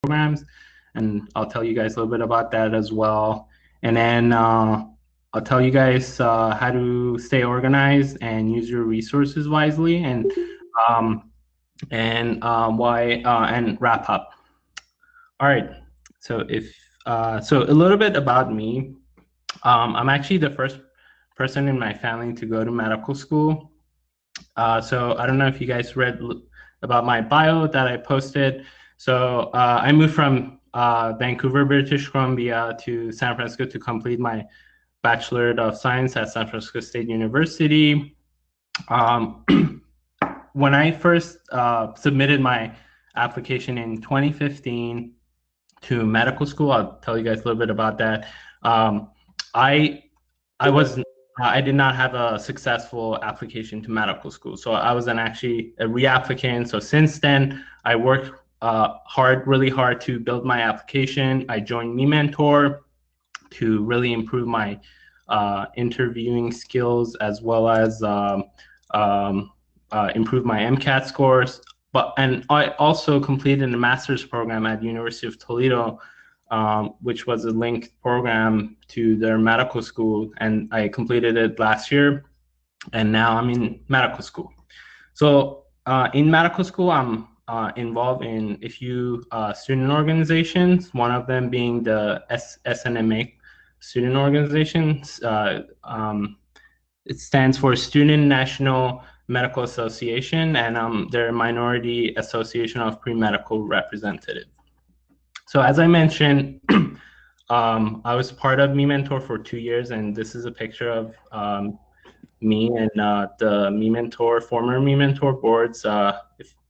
programs, and I'll tell you guys a little bit about that as well. And then I'll tell you guys how to stay organized and use your resources wisely, and why and wrap up. All right. So so a little bit about me. I'm actually the first person in my family to go to medical school. So I don't know if you guys read about my bio that I posted. So I moved from Vancouver, British Columbia to San Francisco to complete my Bachelor of Science at San Francisco State University. When I first submitted my application in 2015 to medical school, I'll tell you guys a little bit about that. I did not have a successful application to medical school, so I was actually a reapplicant. So since then, I worked really hard to build my application. I joined MeMentor to really improve my interviewing skills, as well as improve my MCAT scores. And I also completed a master's program at University of Toledo, which was a linked program to their medical school, and I completed it last year, and now I'm in medical school. So in medical school, I'm involved in a few student organizations, one of them being the SNMA student organizations. It stands for Student National Medical Association, and they're a minority association of pre-medical representatives. So as I mentioned, I was part of MeMentor for 2 years, and this is a picture of me and the MeMentor, former MeMentor boards. A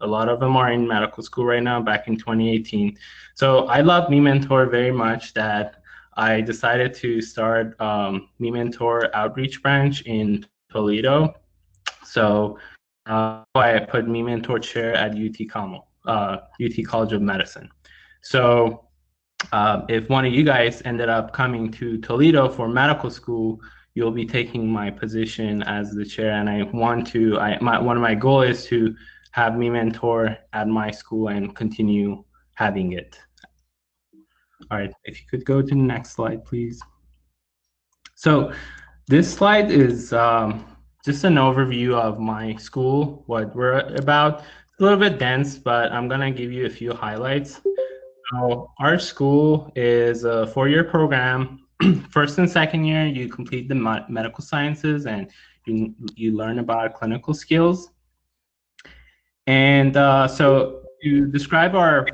lot of them are in medical school right now, back in 2018. So I love MeMentor very much that I decided to start MeMentor outreach branch in Toledo. So I put MeMentor chair at UT College of Medicine. So if one of you guys ended up coming to Toledo for medical school, you'll be taking my position as the chair. And I want to, one of my goals is to have MeMentor at my school and continue having it. All right, if you could go to the next slide, please. So this slide is just an overview of my school, what we're about. It's a little bit dense, but I'm gonna give you a few highlights. So our school is a 4-year program. First and second year, you complete the medical sciences and you learn about clinical skills. And so to describe our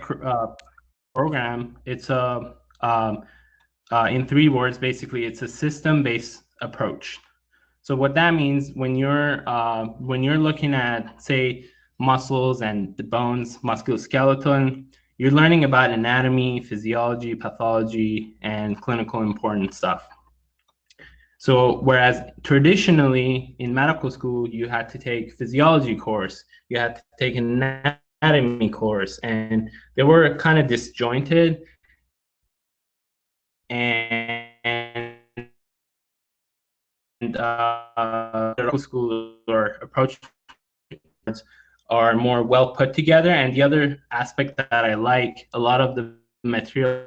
program, it's in 3 words, basically, it's a system-based approach. So what that means, when you're looking at, say, muscles and the bones, musculoskeleton, you're learning about anatomy, physiology, pathology, and clinical important stuff. So whereas traditionally in medical school, you had to take physiology course, you had to take an anatomy course, and they were kind of disjointed. And medical school or approach are more well put together. And the other aspect that I like, a lot of the material.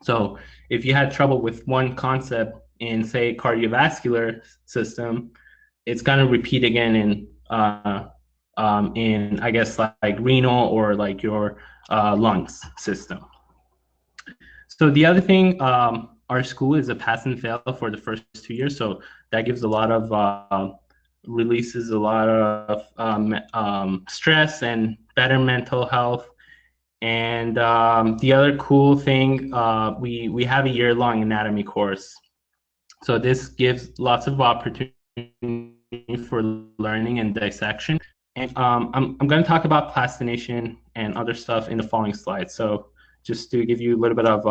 So if you had trouble with one concept in, say, cardiovascular system, it's gonna repeat again in I guess like renal or like your lungs system. So the other thing, our school is a pass and fail for the first 2 years, so that gives a lot of releases a lot of stress and better mental health. And the other cool thing, we have a year-long anatomy course. So this gives lots of opportunity for learning and dissection. And I'm going to talk about plastination and other stuff in the following slides. So just to give you a little bit of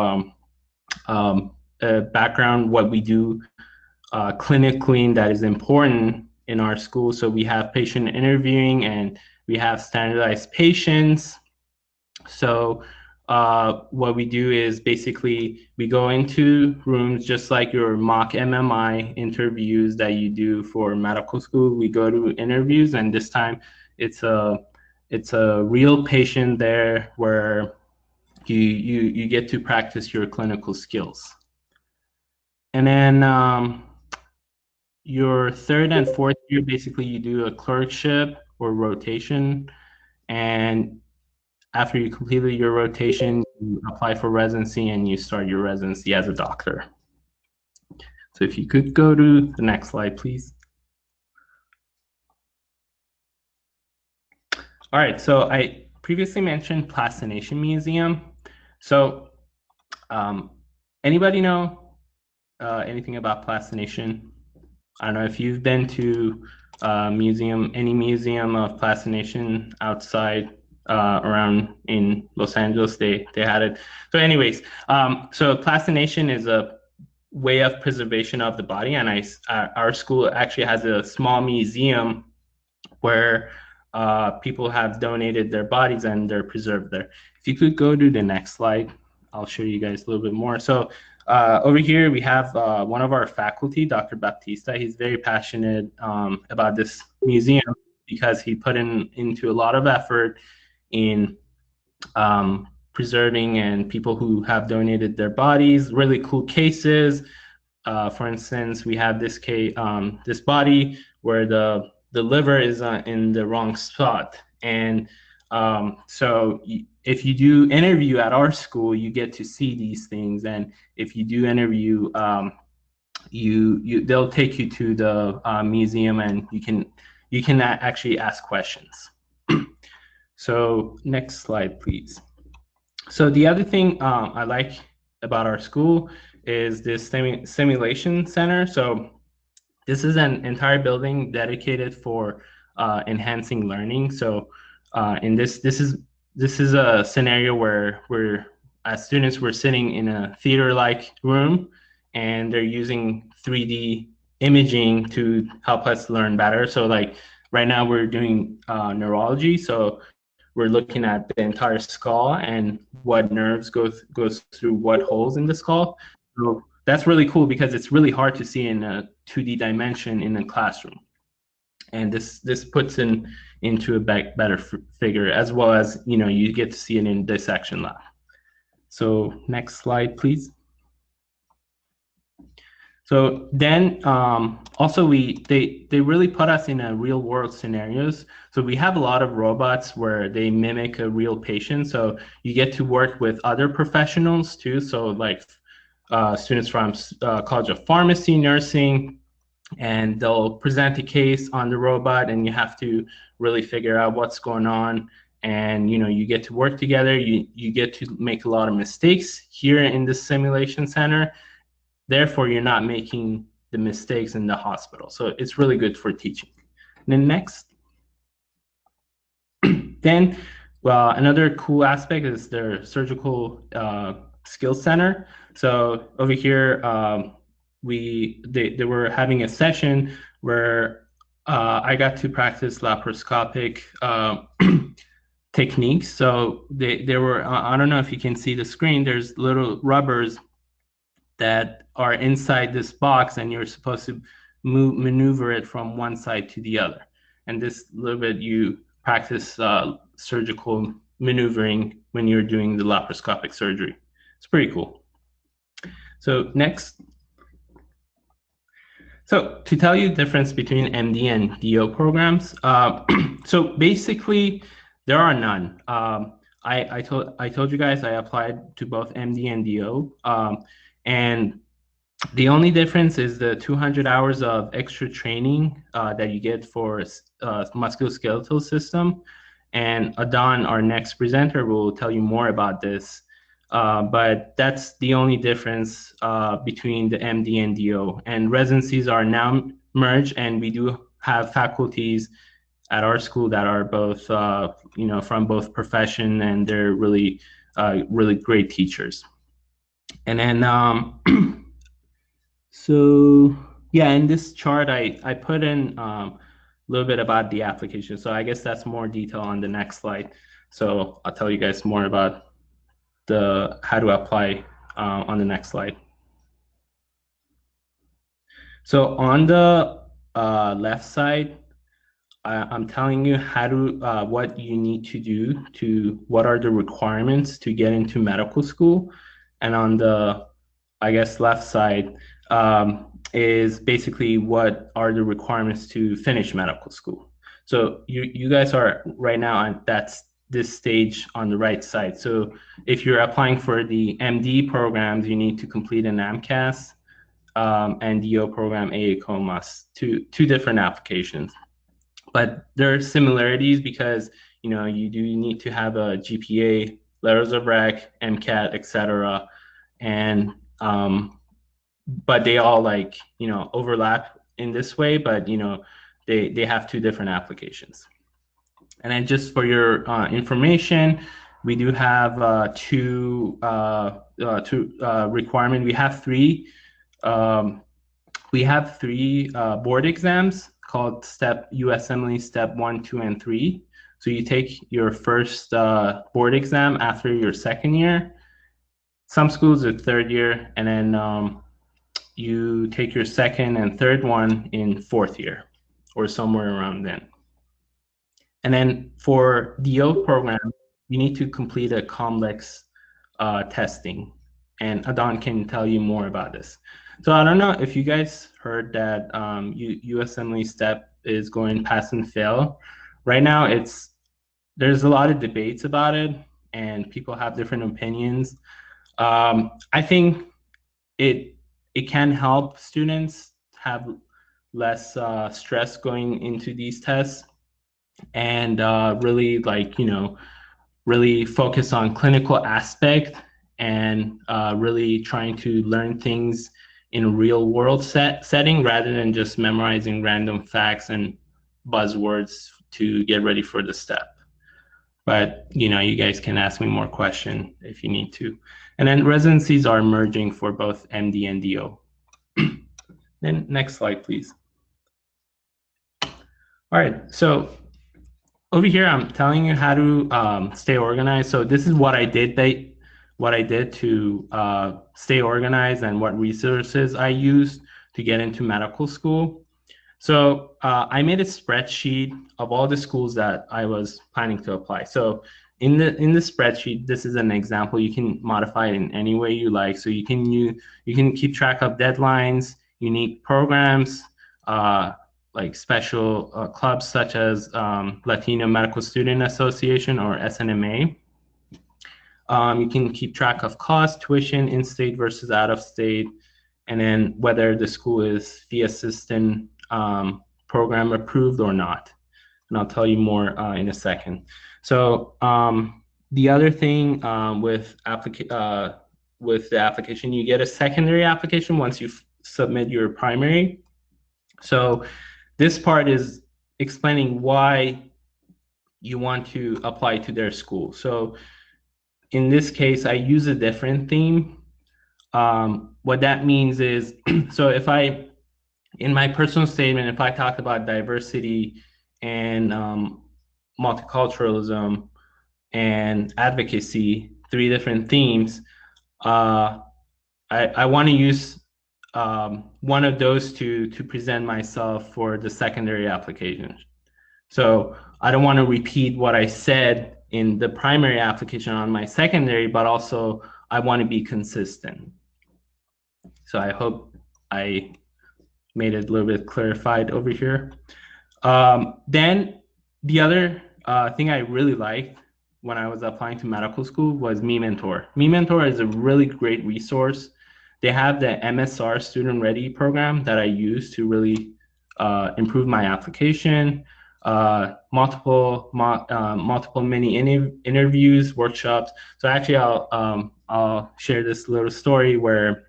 background, what we do clinically that is important in our school. So we have patient interviewing and we have standardized patients. So what we do is basically we go into rooms just like your mock MMI interviews that you do for medical school. We go to interviews, and this time it's a real patient there where you get to practice your clinical skills. And then your third and fourth year, basically you do a clerkship or rotation, and after you completed your rotation, you apply for residency and you start your residency as a doctor. So if you could go to the next slide, please. All right, so I previously mentioned Plastination Museum. So anybody know anything about plastination? I don't know if you've been to any museum of plastination outside around in Los Angeles. They had it. So anyways, so plastination is a way of preservation of the body, and our school actually has a small museum where people have donated their bodies and they're preserved there. If you could go to the next slide, I'll show you guys a little bit more. So over here, we have one of our faculty, Dr. Baptista. He's very passionate about this museum because he put into a lot of effort in preserving and people who have donated their bodies, really cool cases. For instance, we have this case, this body where the liver is in the wrong spot. And so if you do interview at our school, you get to see these things. And if you do interview, they'll take you to the museum and you can actually ask questions. So next slide, please. So the other thing I like about our school is this simulation center. So this is an entire building dedicated for enhancing learning. So in this is a scenario where as students we're sitting in a theater-like room, and they're using 3D imaging to help us learn better. So like right now we're doing neurology, so we're looking at the entire skull and what nerves goes through what holes in the skull. So that's really cool because it's really hard to see in a 2D dimension in a classroom. And this puts into a better figure, as well as, you get to see it in dissection lab. So next slide, please. So then also they really put us in a real world scenarios. So we have a lot of robots where they mimic a real patient. So you get to work with other professionals too. So like students from College of Pharmacy, Nursing, and they'll present a case on the robot and you have to really figure out what's going on. And you get to work together. You get to make a lot of mistakes here in the simulation center. Therefore, you're not making the mistakes in the hospital. So it's really good for teaching. And then next. Then, well, another cool aspect is their surgical skills center. So over here, they were having a session where I got to practice laparoscopic techniques. So they were, I don't know if you can see the screen, there's little rubbers that are inside this box, and you're supposed to maneuver it from one side to the other. And this little bit, you practice surgical maneuvering when you're doing the laparoscopic surgery. It's pretty cool. So next. So to tell you the difference between MD and DO programs, so basically there are none. I told you guys I applied to both MD and DO, and the only difference is the 200 hours of extra training that you get for musculoskeletal system. And Adon, our next presenter, will tell you more about this. But that's the only difference between the MD and DO. And residencies are now merged, and we do have faculties at our school that are both, from both profession, and they're really, really great teachers. And then, so yeah, in this chart, I put in a little bit about the application. So I guess that's more detail on the next slide. So I'll tell you guys more about how to apply on the next slide. So on the left side, I'm telling you how to what you need to do to what are the requirements to get into medical school, and on the I guess left side is basically what are the requirements to finish medical school. So you guys are right now on this stage on the right side. So if you're applying for the MD programs, you need to complete an AMCAS and DO program AACOMAS, two different applications. But there are similarities because you do need to have a GPA, letters of rec, MCAT, etc. And but they all overlap in this way, but they have two different applications. And then just for your information, we do have two requirement. We have three. Board exams called USMLE Step 1, 2, and 3. So you take your first board exam after your second year. Some schools are third year, and then you take your second and third one in fourth year or somewhere around then. And then for DO program, you need to complete a COMLEX testing. And Adon can tell you more about this. So I don't know if you guys heard that USMLE STEP is going pass and fail. Right now, there's a lot of debates about it, and people have different opinions. I think it can help students have less stress going into these tests, and really really focus on clinical aspect and really trying to learn things in a real world setting rather than just memorizing random facts and buzzwords to get ready for the step. But you guys can ask me more questions if you need to. And then residencies are merging for both MD and DO. Then next slide, please. All right, so over here, I'm telling you how to stay organized. So this is what I did. What I did to stay organized and what resources I used to get into medical school. So I made a spreadsheet of all the schools that I was planning to apply. So in the spreadsheet, this is an example. You can modify it in any way you like. So you can keep track of deadlines, unique programs, like special clubs such as Latino Medical Student Association or SNMA. You can keep track of cost, tuition, in-state versus out-of-state, and then whether the school is fee assistant program approved or not. And I'll tell you more in a second. So the other thing with the application, you get a secondary application once you submit your primary. So this part is explaining why you want to apply to their school. So in this case, I use a different theme. What that means is, so in my personal statement, if I talk about diversity and multiculturalism and advocacy, three different themes, I want to use one of those to present myself for the secondary application. So I don't want to repeat what I said in the primary application on my secondary, but also I want to be consistent. So I hope I made it a little bit clarified over here. Then the other thing I really liked when I was applying to medical school was MeMentor. MeMentor is a really great resource. They have the MSR Student Ready program that I use to really improve my application. Multiple mini interviews, workshops. So actually, I'll share this little story where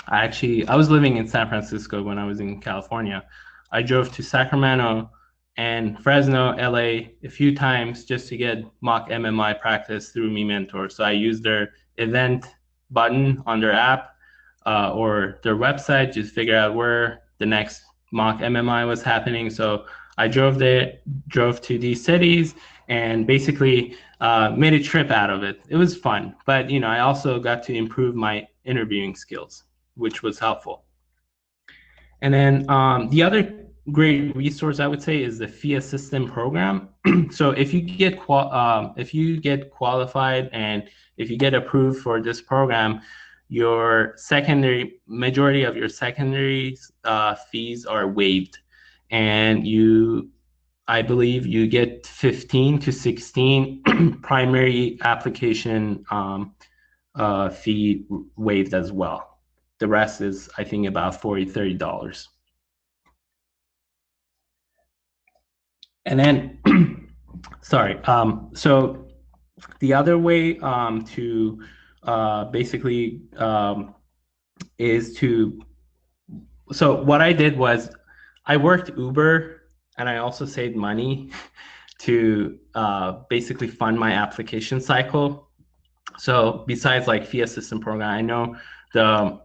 I was living in San Francisco when I was in California. I drove to Sacramento and Fresno, LA a few times just to get mock MMI practice through MeMentor. So I used their event button on their app or their website to figure out where the next mock MMI was happening. So I drove to these cities and basically made a trip out of it. It was fun, but I also got to improve my interviewing skills, which was helpful. And then the other great resource I would say is the fee assistant program. So if you get qualified and if you get approved for this program, your secondary majority of your secondary fees are waived, and I believe you get 15 to 16 primary application fee waived as well. The rest is, I think, about $30. And then, sorry. So the other way to basically is to, so what I did was I worked Uber and I also saved money to basically fund my application cycle. So besides like fee assistant program, I know the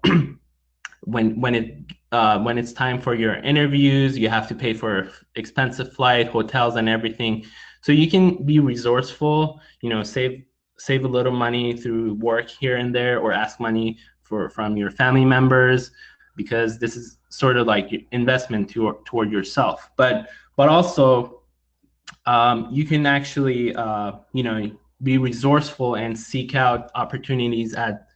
when it's time for your interviews, you have to pay for expensive flight, hotels, and everything. So you can be resourceful, save a little money through work here and there, or ask money from your family members, because this is sort of like investment toward yourself. But also you can actually be resourceful and seek out opportunities at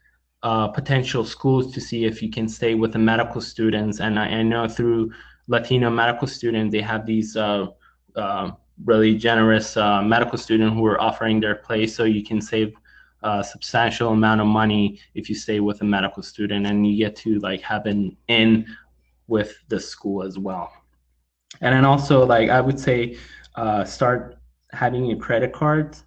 potential schools to see if you can stay with the medical students. And I know through Latino medical students, they have these really generous medical students who are offering their place, so you can save a substantial amount of money if you stay with a medical student, and you get to like have an in with the school as well. And then also, like I would say, start having a credit card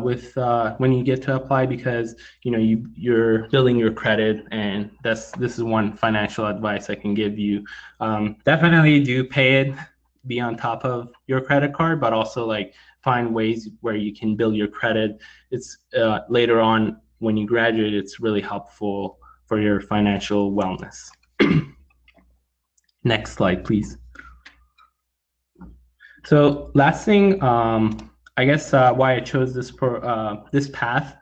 with when you get to apply, because you're building your credit, and this is one financial advice I can give you. Definitely do pay it, be on top of your credit card, but also like find ways where you can build your credit. It's later on when you graduate, it's really helpful for your financial wellness. Next slide, please. So last thing, I guess why I chose this path.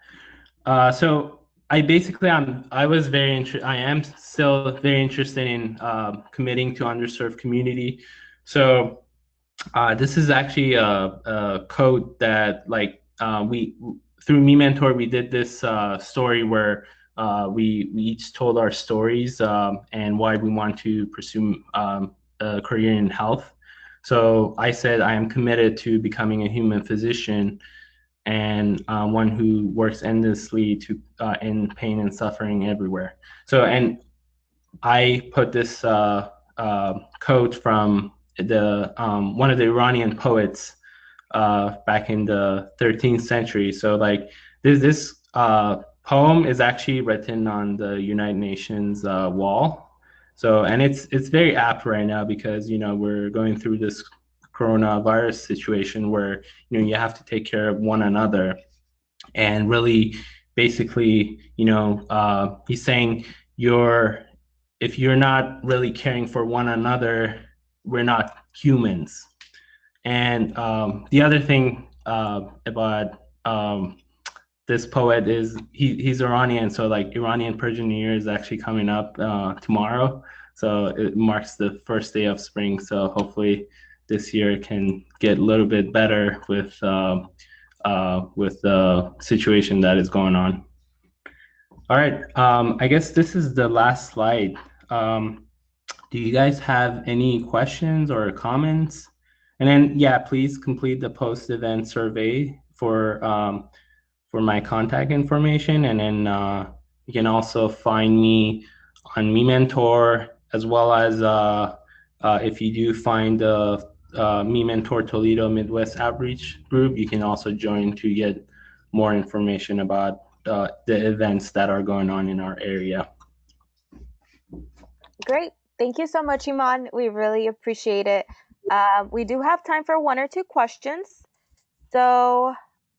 So I am still very interested in committing to underserved community. So this is actually a code that we through Me Mentor we did this story where we each told our stories and why we want to pursue a career in health. So I said I am committed to becoming a human physician and one who works endlessly to end pain and suffering everywhere. So, and I put this quote from the one of the Iranian poets back in the 13th century. So, like this poem is actually written on the United Nations wall. So, and it's very apt right now because we're going through this coronavirus situation where you have to take care of one another, and really, basically, he's saying if you're not really caring for one another, we're not humans. And the other thing about this poet is he's Iranian, so like Iranian Persian New Year is actually coming up tomorrow. So it marks the first day of spring. So hopefully this year can get a little bit better with the situation that is going on. All right, I guess this is the last slide. Do you guys have any questions or comments? And then, yeah, please complete the post-event survey for my contact information. And then you can also find me on Me Mentor, as well as if you do find the Me Mentor Toledo Midwest Outreach Group, you can also join to get more information about the events that are going on in our area. Great. Thank you so much, Iman. We really appreciate it. We do have time for one or two questions. So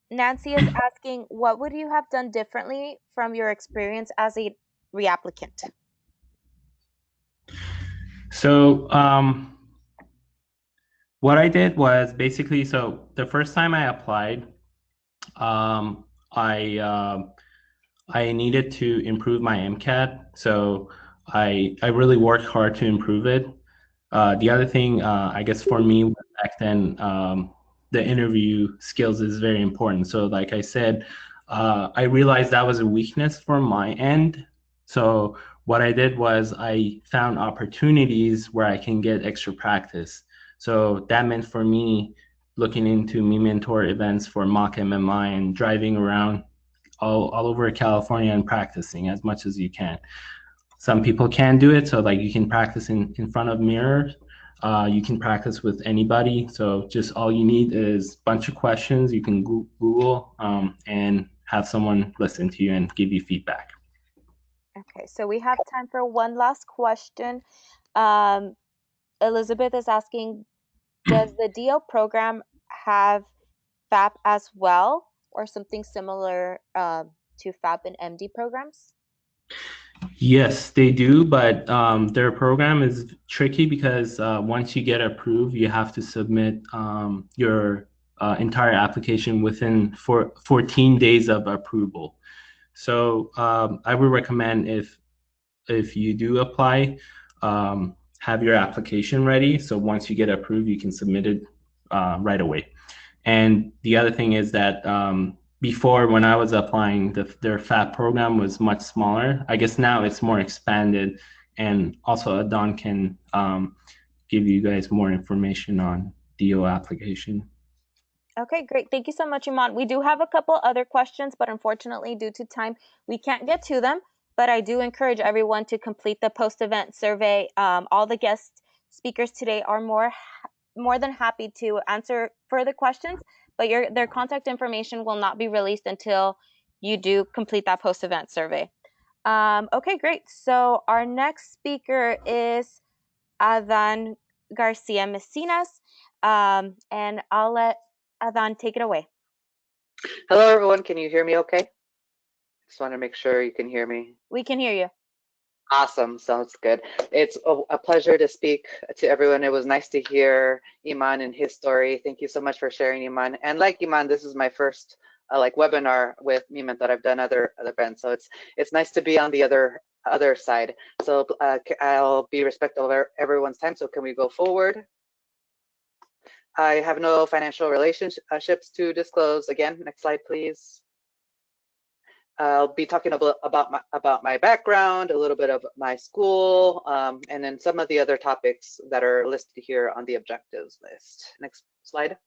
Nancy is asking, what would you have done differently from your experience as a reapplicant? So what I did was basically, so the first time I applied, I needed to improve my MCAT. So I really worked hard to improve it. The other thing, I guess for me back then, the interview skills is very important. So like I said, I realized that was a weakness from my end. So what I did was I found opportunities where I can get extra practice. So that meant for me looking into me mentor events for mock MMI and driving around all over California and practicing as much as you can. Some people can do it, so like you can practice in front of mirrors. You can practice with anybody. So just all you need is a bunch of questions. You can Google and have someone listen to you and give you feedback. Okay, so we have time for one last question. Um, Elizabeth is asking, does the DO program have FAP as well, or something similar to FAP and MD programs? Yes, they do, but their program is tricky because once you get approved, you have to submit your entire application within 14 days of approval. So I would recommend if you do apply, have your application ready. So once you get approved, you can submit it right away. And the other thing is that before, when I was applying, their FAP program was much smaller. I guess now it's more expanded, and also Adon can give you guys more information on DO application. Okay, great. Thank you so much, Iman. We do have a couple other questions, but unfortunately, due to time, we can't get to them. But I do encourage everyone to complete the post-event survey. All the guest speakers today are more than happy to answer further questions, but their contact information will not be released until you do complete that post-event survey. Okay, great. So our next speaker is Adan Garcia Messinas, and I'll let Adan take it away. Hello, everyone. Can you hear me okay? Just want to make sure you can hear me. We can hear you. Awesome. Sounds good. It's a pleasure to speak to everyone. It was nice to hear Iman and his story. Thank you so much for sharing, Iman. And like Iman, this is my first like webinar with Mimet that I've done other events. So it's nice to be on the other side. So I'll be respectful of everyone's time. So can we go forward? I have no financial relationships to disclose. Again, next slide, please. I'll be talking about my background, a little bit of my school, and then some of the other topics that are listed here on the objectives list. Next slide.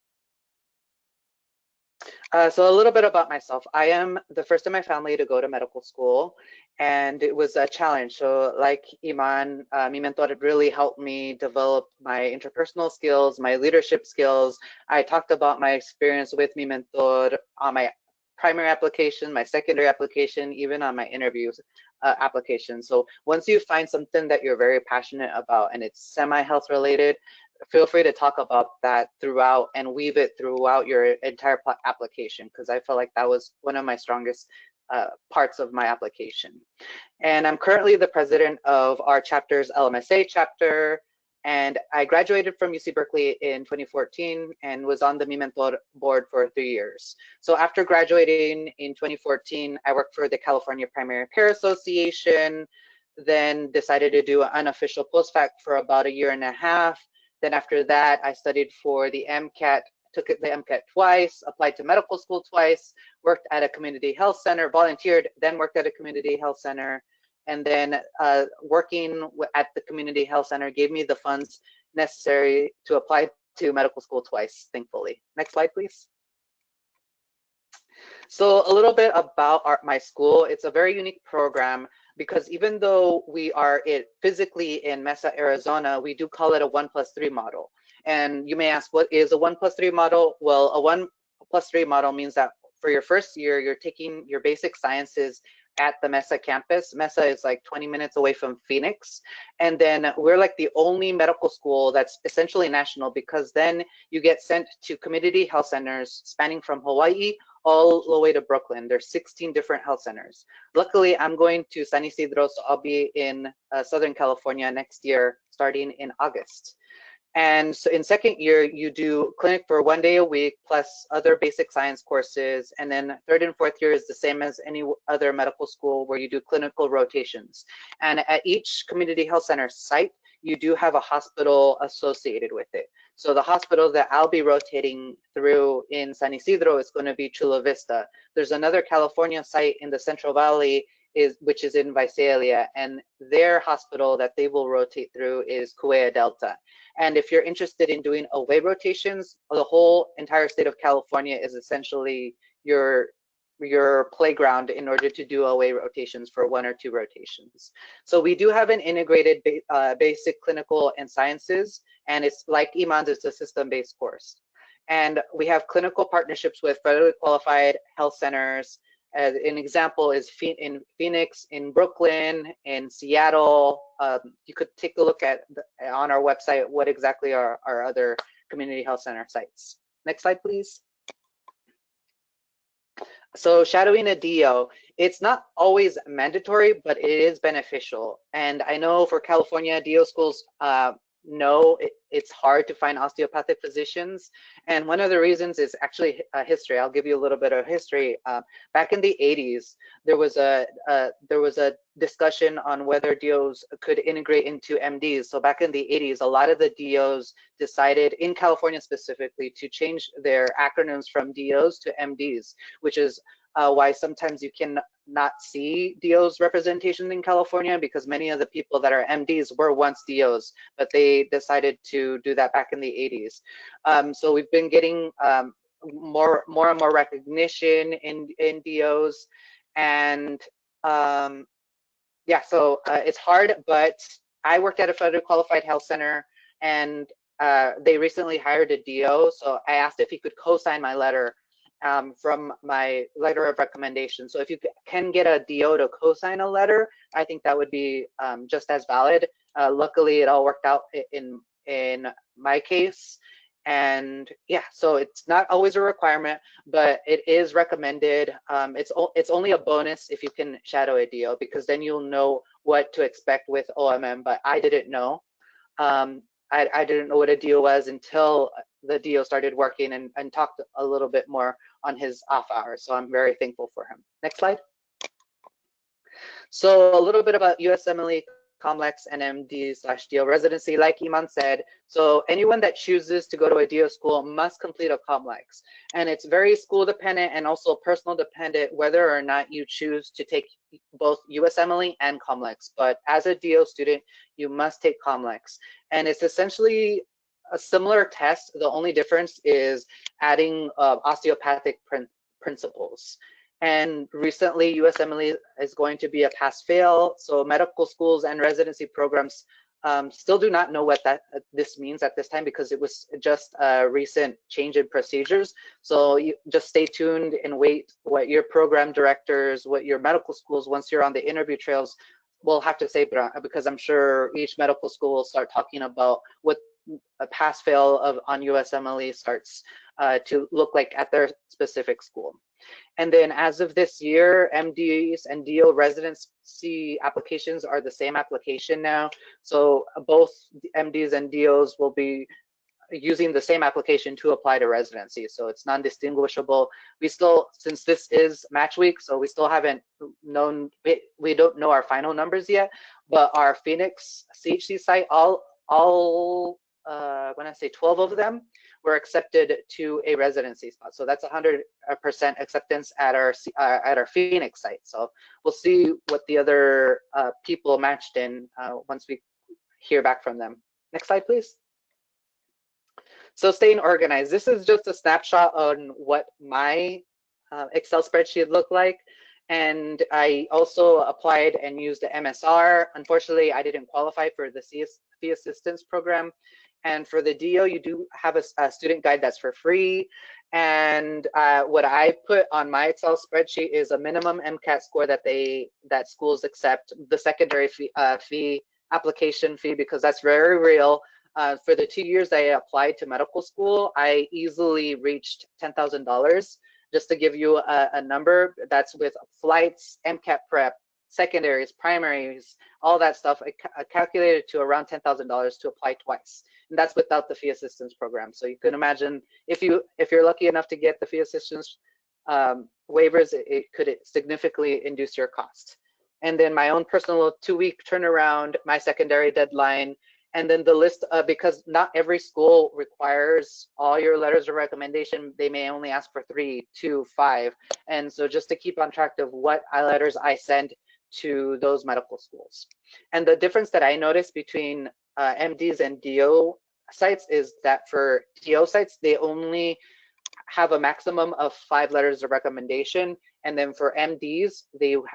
So a little bit about myself. I am the first in my family to go to medical school, and it was a challenge. So like Iman, mi mentor really helped me develop my interpersonal skills, my leadership skills. I talked about my experience with mi mentor on my primary application, my secondary application, even on my interviews application. So once you find something that you're very passionate about and it's semi-health related, feel free to talk about that throughout and weave it throughout your entire application, because I felt like that was one of my strongest parts of my application. And I'm currently the president of our chapter's LMSA chapter, and I graduated from UC Berkeley in 2014 and was on the Mi Mentor board for 3 years. So after graduating in 2014, I worked for the California Primary Care Association, then decided to do an unofficial post-bacc for about 1.5 years. Then after that, I studied for the MCAT, took the MCAT twice, applied to medical school twice, worked at a community health center, volunteered, then worked at a community health center. And then working at the community health center gave me the funds necessary to apply to medical school twice, thankfully. Next slide, please. So a little bit about my school. It's a very unique program because even though we are physically in Mesa, Arizona, we do call it a 1+3 model. And you may ask, what is a 1+3 model? Well, a 1+3 model means that for your first year, you're taking your basic sciences at the Mesa campus. Mesa is like 20 minutes away from Phoenix. And then we're like the only medical school that's essentially national, because then you get sent to community health centers spanning from Hawaii all the way to Brooklyn. There's 16 different health centers. Luckily, I'm going to San Isidro, so I'll be in Southern California next year, starting in August. And so in second year, you do clinic for 1 day a week, plus other basic science courses. And then third and fourth year is the same as any other medical school, where you do clinical rotations. And at each community health center site, you do have a hospital associated with it. So the hospital that I'll be rotating through in San Isidro is going to be Chula Vista. There's another California site in the Central Valley, which is in Visalia, and their hospital that they will rotate through is Kuea Delta. And if you're interested in doing away rotations, the whole entire state of California is essentially your playground in order to do away rotations for 1 or 2 rotations. So we do have an integrated basic clinical and sciences, and it's like Iman's, it's a system-based course. And we have clinical partnerships with federally qualified health centers. As an example is in Phoenix, in Brooklyn, in Seattle. You could take a look at on our website what exactly are our other community health center sites. Next slide, please. So shadowing a DO, it's not always mandatory, but it is beneficial. And I know for California, DO schools know it's hard to find osteopathic physicians. And one of the reasons is actually history. I'll give you a little bit of history. Back in the 80s, there was a discussion on whether DOs could integrate into MDs. So back in the 80s, a lot of the DOs decided, in California specifically, to change their acronyms from DOs to MDs, which is why sometimes you can not see DOs representation in California, because many of the people that are MDs were once DOs, but they decided to do that back in the 80s. So we've been getting more and more recognition in DOs, and yeah, so it's hard, but I worked at a federally qualified health center, and they recently hired a DO, so I asked if he could co-sign my letter from my letter of recommendation. So if you can get a DO to co-sign a letter, I think that would be just as valid. Luckily, it all worked out in my case. And yeah, so it's not always a requirement, but it is recommended. It's only a bonus if you can shadow a DO, because then you'll know what to expect with OMM, but I didn't know. I didn't know what a DO was until the DO started working and talked a little bit more on his off hours. So I'm very thankful for him. Next slide. So a little bit about USMLE, COMLEX, and MD/DO residency. Like Iman said, so anyone that chooses to go to a DO school must complete a COMLEX. And it's very school dependent and also personal dependent whether or not you choose to take both USMLE and COMLEX. But as a DO student, you must take COMLEX. And it's essentially a similar test. The only difference is adding osteopathic principles. And recently, USMLE is going to be a pass-fail. So medical schools and residency programs still do not know what this means at this time, because it was just a recent change in procedures. So you just stay tuned and wait what your program directors, what your medical schools, once you're on the interview trails, will have to say, because I'm sure each medical school will start talking about what a pass-fail on USMLE starts to look like at their specific school. And then as of this year, MDs and DO residency applications are the same application now. So both MDs and DOs will be using the same application to apply to residency. So it's non-distinguishable. We still, since this is match week, so we still haven't known, we don't know our final numbers yet, but our Phoenix CHC site, when I say 12 of them were accepted to a residency spot. So that's 100% acceptance at our Phoenix site. So we'll see what the other people matched in once we hear back from them. Next slide, please. So staying organized. This is just a snapshot on what my Excel spreadsheet looked like. And I also applied and used the MSR. Unfortunately, I didn't qualify for the fee assistance program. And for the DO, you do have a student guide that's for free. And what I put on my Excel spreadsheet is a minimum MCAT score that schools accept, the secondary fee application fee, because that's very real. For the 2 years I applied to medical school, I easily reached $10,000. Just to give you a number, that's with flights, MCAT prep, secondaries, primaries, all that stuff. I calculated to around $10,000 to apply twice. And that's without the fee assistance program. So you can imagine if you're lucky enough to get the fee assistance waivers, it could significantly induce your cost. And then my own personal 2-week turnaround, my secondary deadline, And then the list, because not every school requires all your letters of recommendation, they may only ask for 3, 2, 5. And so just to keep on track of what letters I send to those medical schools. And the difference that I noticed between MDs and DO sites is that for DO sites, they only have a maximum of 5 letters of recommendation. And then for MDs,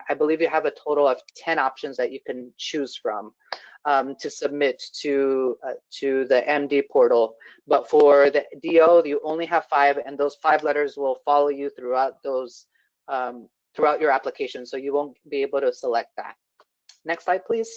I believe you have a total of 10 options that you can choose from to submit to the MD portal. But for the DO, you only have 5, and those 5 letters will follow you throughout those throughout your application, so you won't be able to select that. Next slide, please.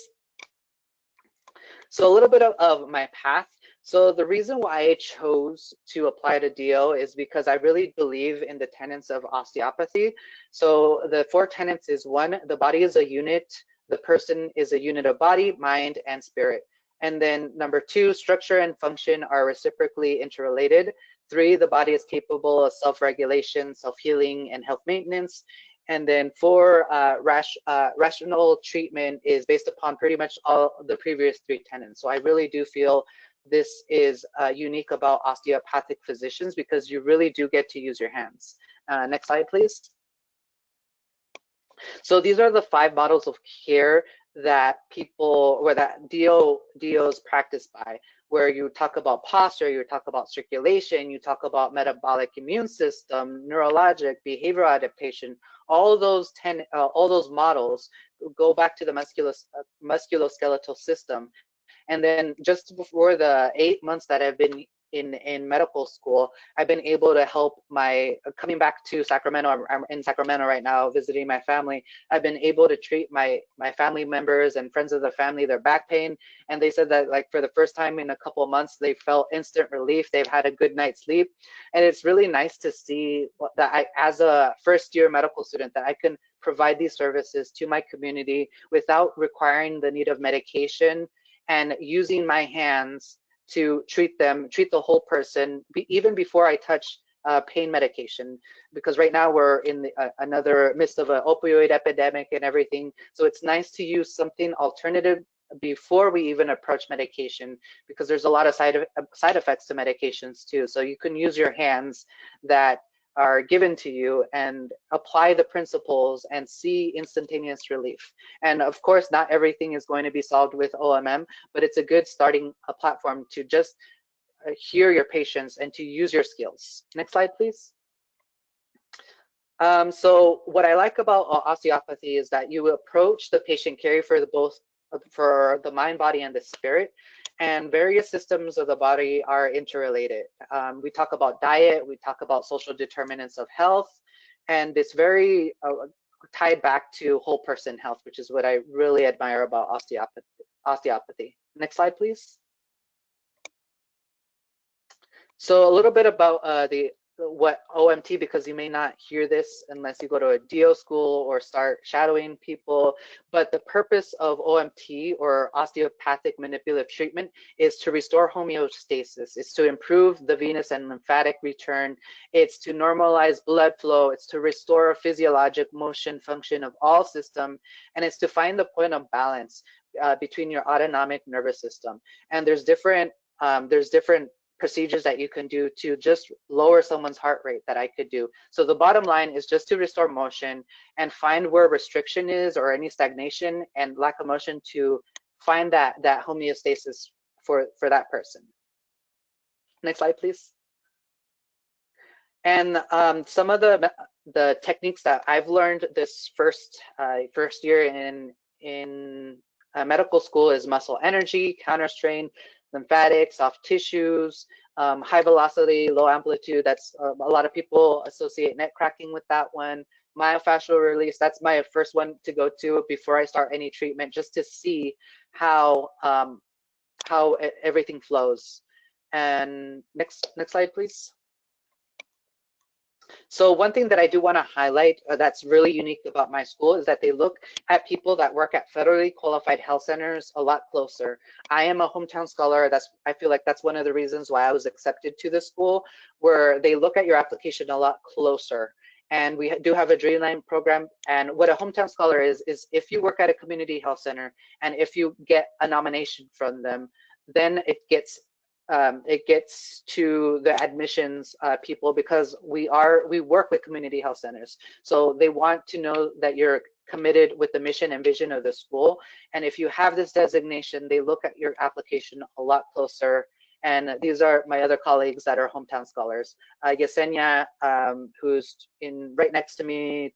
So a little bit of my path. So the reason why I chose to apply to DO is because I really believe in the tenets of osteopathy. So the 4 tenets is: 1, the body is a unit. The person is a unit of body, mind, and spirit. And then number 2, structure and function are reciprocally interrelated. 3, the body is capable of self-regulation, self-healing, and health maintenance. And then 4, rational treatment is based upon pretty much all the previous 3 tenets. So I really do feel this is unique about osteopathic physicians, because you really do get to use your hands. Next slide, please. So these are the 5 models of care that people, or that DOs practice by, where you talk about posture, you talk about circulation, you talk about metabolic immune system, neurologic, behavioral adaptation. All those models go back to the musculoskeletal system. And then just before the 8 months that I've been in medical school, I've been able to help coming back to Sacramento. I'm in Sacramento right now visiting my family. I've been able to treat my family members and friends of the family, their back pain. And they said that, like, for the first time in a couple of months, they felt instant relief. They've had a good night's sleep. And it's really nice to see that as a first-year medical student, that I can provide these services to my community without requiring the need of medication, and using my hands to treat the whole person, even before I touch pain medication, because right now we're in another midst of an opioid epidemic and everything. So it's nice to use something alternative before we even approach medication, because there's a lot of side effects to medications too. So you can use your hands that are given to you and apply the principles and see instantaneous relief. And of course, not everything is going to be solved with OMM, but it's a good starting platform to just hear your patients and to use your skills. Next slide, please. So what I like about osteopathy is that you approach the patient care for the mind, body, and the spirit. And various systems of the body are interrelated. We talk about diet, we talk about social determinants of health, and it's very tied back to whole person health, which is what I really admire about osteopathy. Next slide, please. So a little bit about what OMT, because you may not hear this unless you go to a DO school or start shadowing people, but the purpose of OMT, or osteopathic manipulative treatment, is to restore homeostasis. It's to improve the venous and lymphatic return. It's to normalize blood flow. It's to restore physiologic motion function of all system, and it's to find the point of balance between your autonomic nervous system. And there's different procedures that you can do to just lower someone's heart rate that I could do. So the bottom line is just to restore motion and find where restriction is, or any stagnation and lack of motion, to find that homeostasis for that person. Next slide, please. And some of the techniques that I've learned this first year in medical school is muscle energy, counter strain, lymphatic, soft tissues, high velocity, low amplitude. That's a lot of people associate neck cracking with that one. Myofascial release, that's my first one to go to before I start any treatment, just to see how everything flows. And next slide, please. So one thing that I do want to highlight that's really unique about my school is that they look at people that work at federally qualified health centers a lot closer. I am a hometown scholar. I feel like that's one of the reasons why I was accepted to this school, where they look at your application a lot closer. And we do have a Dreamline program. And what a hometown scholar is if you work at a community health center and if you get a nomination from them, then it gets to the admissions people, because we work with community health centers. So they want to know that you're committed with the mission and vision of the school. And if you have this designation, they look at your application a lot closer. And these are my other colleagues that are hometown scholars. Yesenia, who's right next to me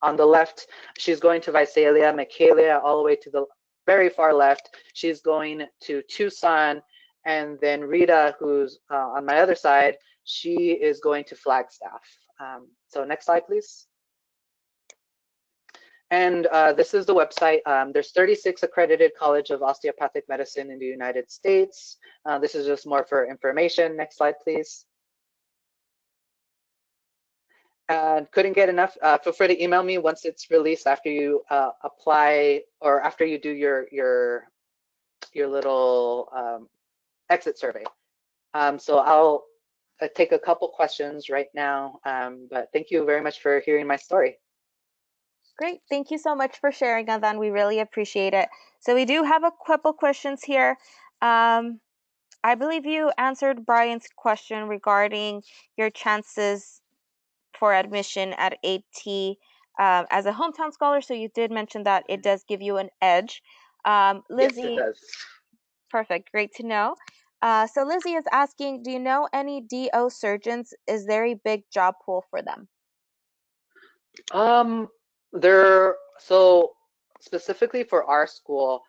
on the left, she's going to Visalia. Michaela, all the way to the very far left, she's going to Tucson. And then Rita, who's on my other side, she is going to Flagstaff. So next slide, please. And this is the website. There's 36 accredited College of Osteopathic Medicine in the United States. This is just more for information. Next slide, please. And couldn't get enough, feel free to email me once it's released, after you apply, or after you do your little exit survey. So I'll take a couple questions right now, but thank you very much for hearing my story. Great. Thank you so much for sharing, Adan. We really appreciate it. So we do have a couple questions here. I believe you answered Brian's question regarding your chances for admission at AT as a hometown scholar. So you did mention that it does give you an edge. Lizzie, yes, it does. Perfect. Great to know. So Lizzie is asking, do you know any DO surgeons? Is there a big job pool for them? So specifically for our school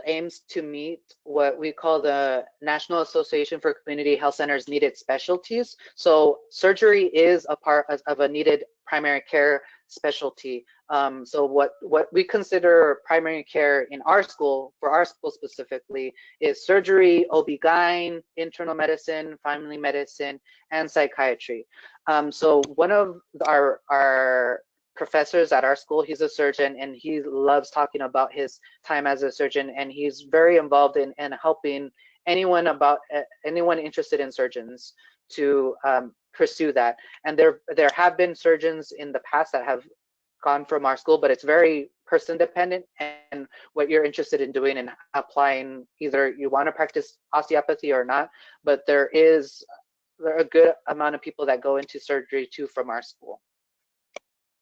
aims to meet what we call the National Association for Community Health Centers needed specialties. So surgery is a part of a needed primary care specialty. So what we consider primary care in our school, for our school specifically, is surgery, OB-GYN, internal medicine, family medicine, and psychiatry. So one of our professors at our school, he's a surgeon, and he loves talking about his time as a surgeon, and he's very involved in helping anyone interested in surgeons to pursue that. And there have been surgeons in the past that have gone from our school, but it's very person dependent and what you're interested in doing and applying. Either you want to practice osteopathy or not, but there are a good amount of people that go into surgery too from our school.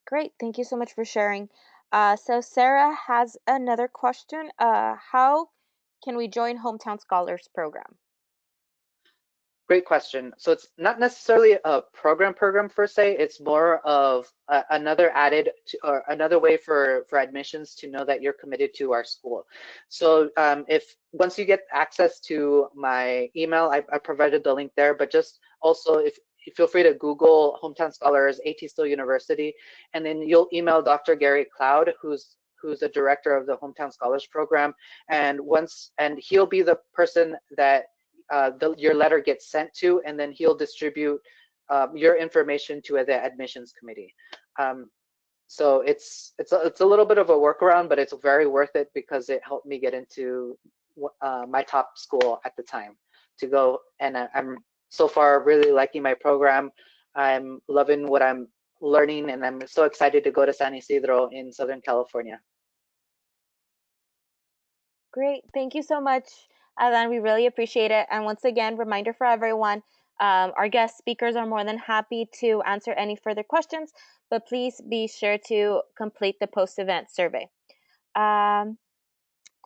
Great. Thank you so much for sharing. So Sarah has another question. How can we join Hometown Scholars Program? Great question. So it's not necessarily a program per se. It's more of another way for admissions to know that you're committed to our school. So once you get access to my email, I provided the link there, but just also if you feel free to Google Hometown Scholars, AT Still University, and then you'll email Dr. Gary Cloud, who's the director of the Hometown Scholars Program, and he'll be the person that your letter gets sent to, and then he'll distribute your information to the admissions committee. So it's a little bit of a workaround, but it's very worth it because it helped me get into my top school at the time to go, and I'm so far really liking my program. I'm loving what I'm learning, and I'm so excited to go to San Isidro in Southern California. Great. Thank you so much, Adan. We really appreciate it. And once again, reminder for everyone, our guest speakers are more than happy to answer any further questions, but please be sure to complete the post-event survey.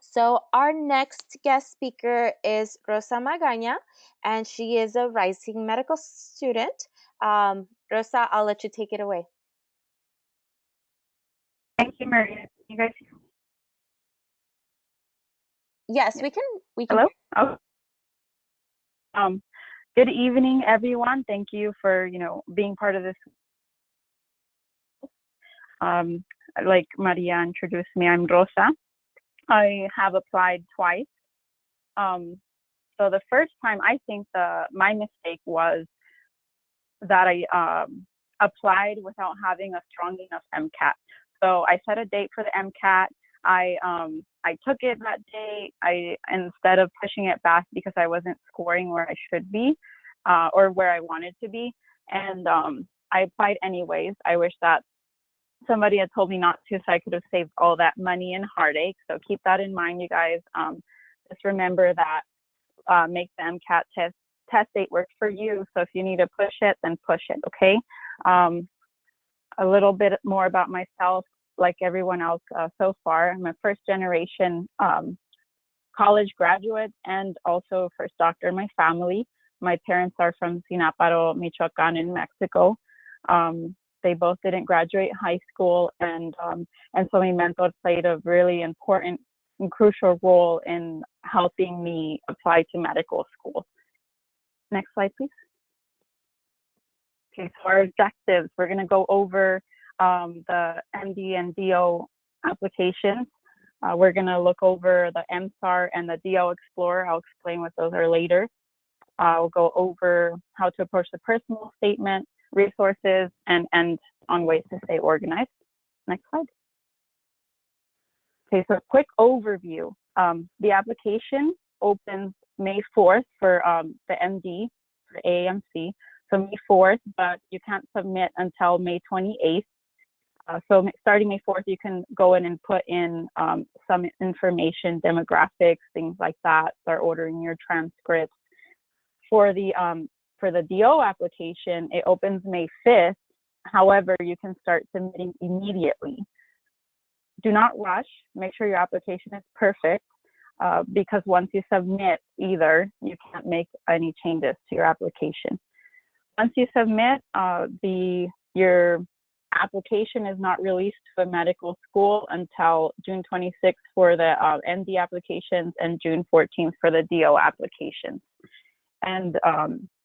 So our next guest speaker is Rosa Magana, and she is a rising medical student. Rosa, I'll let you take it away. Thank you, Maria. You guys hear me? Yes, we can. Hello? Oh. Good evening, everyone. Thank you for, being part of this. Like Maria introduced me, I'm Rosa. I have applied twice. So the first time, I think my mistake was that I applied without having a strong enough MCAT. So I set a date for the MCAT. I took it that day. Instead of pushing it back because I wasn't scoring where I should be, or where I wanted to be, and I applied anyways. I wish that somebody had told me not to, so I could have saved all that money and heartache. So keep that in mind, you guys. Just remember that make the MCAT test date work for you. So if you need to push it, then push it, okay? A little bit more about myself, like everyone else so far. I'm a first generation college graduate and also first doctor in my family. My parents are from Sinaparo, Michoacan in Mexico. They both didn't graduate high school, and so my mentor played a really important and crucial role in helping me apply to medical school. Next slide, please. Okay, so our objectives, we're going to go over the MD and DO applications. We're going to look over the MSAR and the DO Explorer. I'll explain what those are later. We'll go over how to approach the personal statement, resources, and end on ways to stay organized. Next slide. Okay, so a quick overview. The application opens May 4th for the MD for AAMC. So May 4th, but you can't submit until May 28th. So starting May 4th, you can go in and put in some information, demographics, things like that. Start ordering your transcripts. For the DO application, it opens May 5th. However, you can start submitting immediately. Do not rush. Make sure your application is perfect because once you submit either, you can't make any changes to your application. Once you submit, your application is not released to a medical school until June 26th for the MD applications and June 14th for the DO applications. And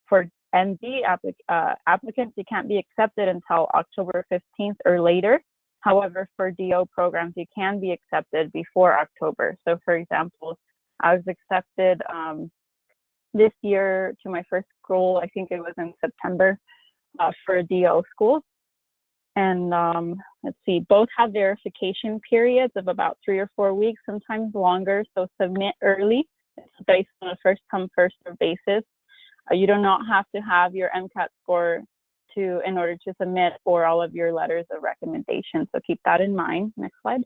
for MD applicants, you can't be accepted until October 15th or later. However, for DO programs, you can be accepted before October. So for example, I was accepted this year to my first school, I think it was in September, for a DO school. And let's see, both have verification periods of about 3 or 4 weeks, sometimes longer. So submit early. It's based on a first come, first served basis. You do not have to have your MCAT score in order to submit for all of your letters of recommendation. So keep that in mind. Next slide.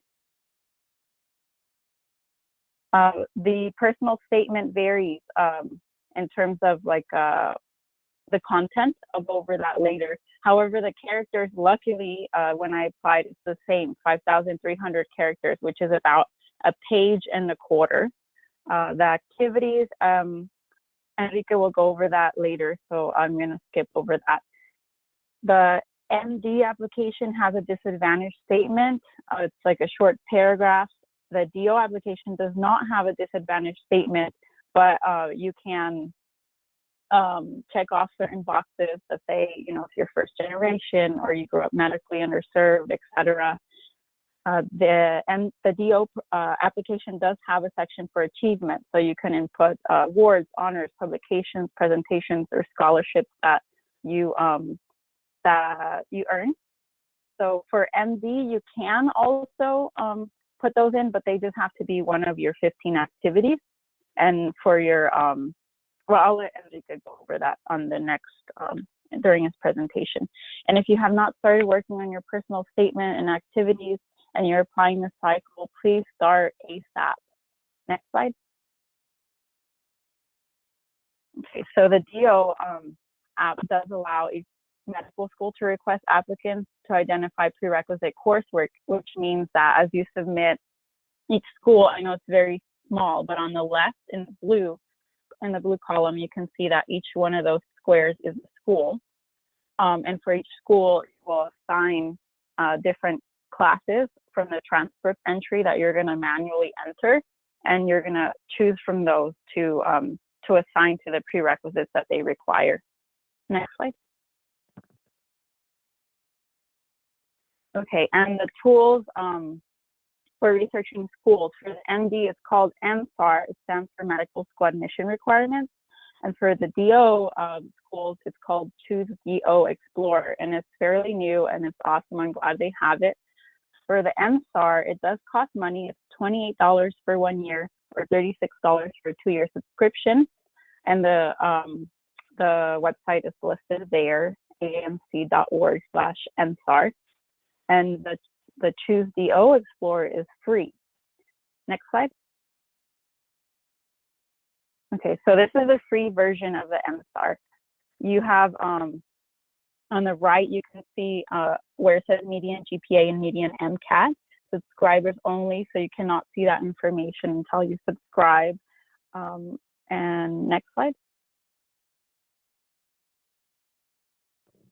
The personal statement varies in terms of like the content. I'll go over that later. However, the characters, luckily, when I applied, it's the same, 5,300 characters, which is about a page and a quarter. The activities, Enrique will go over that later, so I'm going to skip over that. The MD application has a disadvantage statement. It's like a short paragraph. The DO application does not have a disadvantage statement, but you can check off certain boxes that say, you know, if you're first generation or you grew up medically underserved, etc. The DO application does have a section for achievement, so you can input awards, honors, publications, presentations, or scholarships that you earn. So for MD, you can also put those in, but they just have to be one of your 15 activities. And for your well, I'll let Enrique go over that on the next during his presentation. And if you have not started working on your personal statement and activities and you're applying the cycle, please start ASAP. Next slide. Okay, so the DO app does allow a medical school to request applicants to identify prerequisite coursework, which means that as you submit each school, I know it's very small, but on the left in the blue column, you can see that each one of those squares is a school. And for each school, you will assign different classes from the transcript entry that you're going to manually enter, and you're going to choose from those to assign to the prerequisites that they require. Next slide. Okay, and the tools for researching schools. For the MD, it's called MSAR. It stands for Medical School Admission Requirements. And for the DO schools, it's called Choose DO Explorer. And it's fairly new and it's awesome. I'm glad they have it. For the MSAR, it does cost money. It's $28 for 1 year or $36 for a 2-year subscription. And the website is listed there, aamc.org/MSAR. And the Choose DO Explorer is free. Next slide. Okay, so this is a free version of the MSAR. You have on the right, you can see where it says median GPA and median MCAT, subscribers only, so you cannot see that information until you subscribe. And next slide.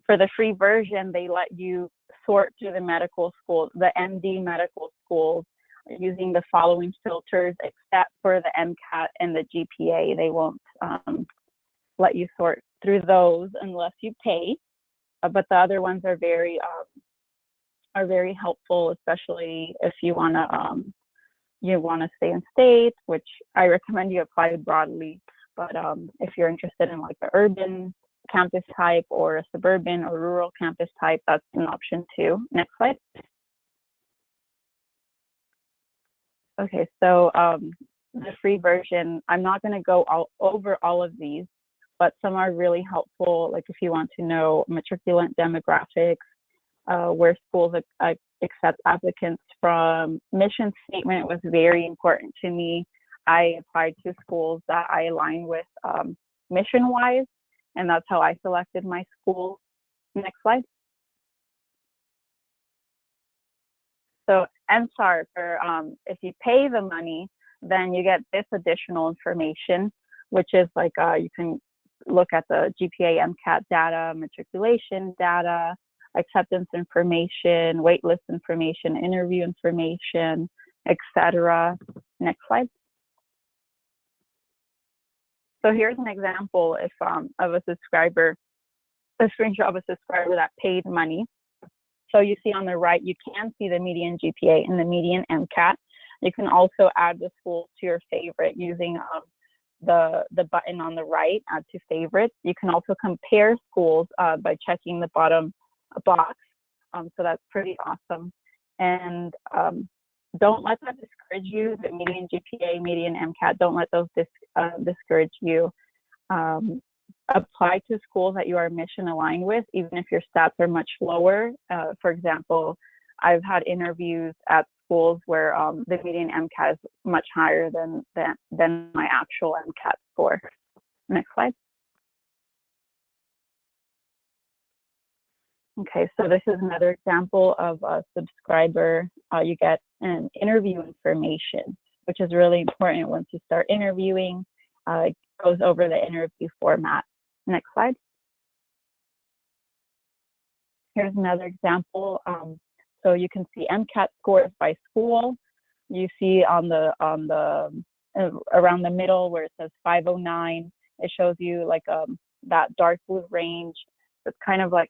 For the free version, they let you sort through the medical schools, the MD medical schools, using the following filters, except for the MCAT and the GPA. They won't let you sort through those unless you pay. But the other ones are very helpful, especially if you want to stay in state, which I recommend you apply broadly. But if you're interested in like the urban campus type or a suburban or rural campus type, that's an option too. Next slide. Okay, so the free version, I'm not going to go over all of these, but some are really helpful. Like if you want to know matriculant demographics, where schools accept applicants from. Mission statement was very important to me. I applied to schools that I align with mission-wise, and that's how I selected my school. Next slide. So MSAR, for if you pay the money, then you get this additional information, which is like you can look at the GPA, MCAT data, matriculation data, acceptance information, waitlist information, interview information, etc. Next slide. So here's an example of a subscriber, a screenshot of a subscriber that paid money. So you see on the right, you can see the median GPA and the median MCAT. You can also add the schools to your favorite using the button on the right, add to favorites. You can also compare schools by checking the bottom box. So that's pretty awesome. And don't let that discourage you, the median GPA, median MCAT, don't let those discourage you. Apply to schools that you are mission aligned with, even if your stats are much lower. For example, I've had interviews at schools where the median MCAT is much higher than my actual MCAT score. Next slide. Okay, so this is another example of a subscriber. You get an interview information, which is really important once you start interviewing. It goes over the interview format. Next slide. Here's another example. So you can see MCAT scores by school. You see on the around the middle where it says 509, it shows you like that dark blue range. It's kind of like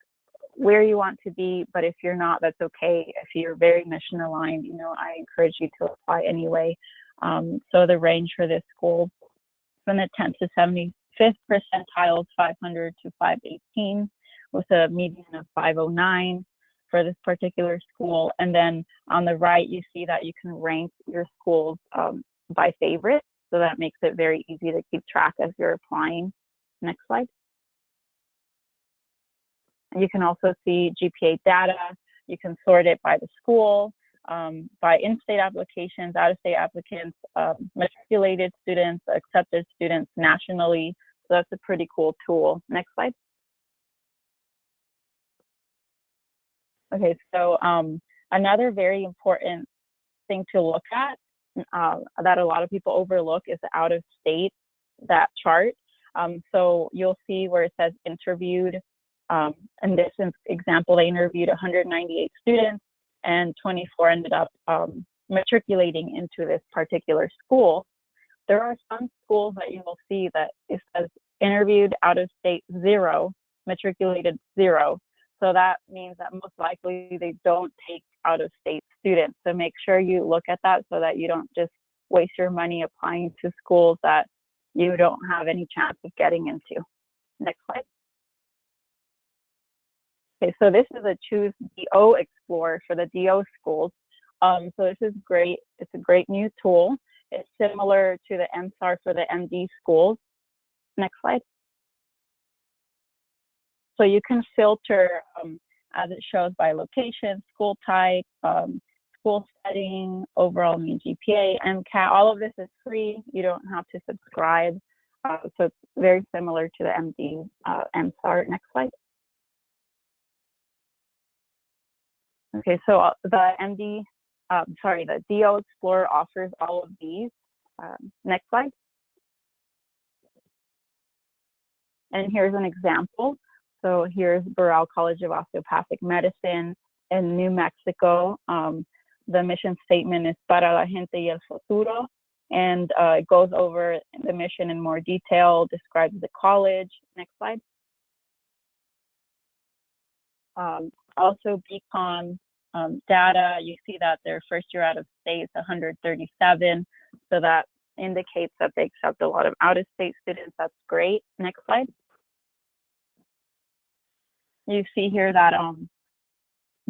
where you want to be, but if you're not, that's okay. If you're very mission aligned, I encourage you to apply anyway. So the range for this school from the 10th to 75th percentile, 500 to 518, with a median of 509 for this particular school. And then on the right, you see that you can rank your schools by favorite. So that makes it very easy to keep track as you're applying. Next slide. You can also see GPA data. You can sort it by the school, by in-state applications, out-of-state applicants, matriculated students, accepted students nationally. So that's a pretty cool tool. Next slide. Okay, so another very important thing to look at that a lot of people overlook is the out-of-state, that chart. So you'll see where it says interviewed. In this example, they interviewed 198 students and 24 ended up matriculating into this particular school. There are some schools that you will see that it says interviewed out of state 0, matriculated 0. So that means that most likely they don't take out of state students. So make sure you look at that so that you don't just waste your money applying to schools that you don't have any chance of getting into. Next slide. Okay, so this is a Choose DO Explorer for the DO schools. So this is great. It's a great new tool. It's similar to the MSAR for the MD schools. Next slide. So you can filter as it shows by location, school type, school setting, overall mean GPA, MCAT. All of this is free. You don't have to subscribe. So it's very similar to the MD MSAR. Next slide. Okay, so the the DO Explorer offers all of these. Next slide. And here's an example. So here's Burrell College of Osteopathic Medicine in New Mexico. The mission statement is para la gente y el futuro, and it goes over the mission in more detail, describes the college. Next slide. Also, BCOM data, you see that their first year out of state is 137, so that indicates that they accept a lot of out-of-state students. That's great. Next slide. You see here that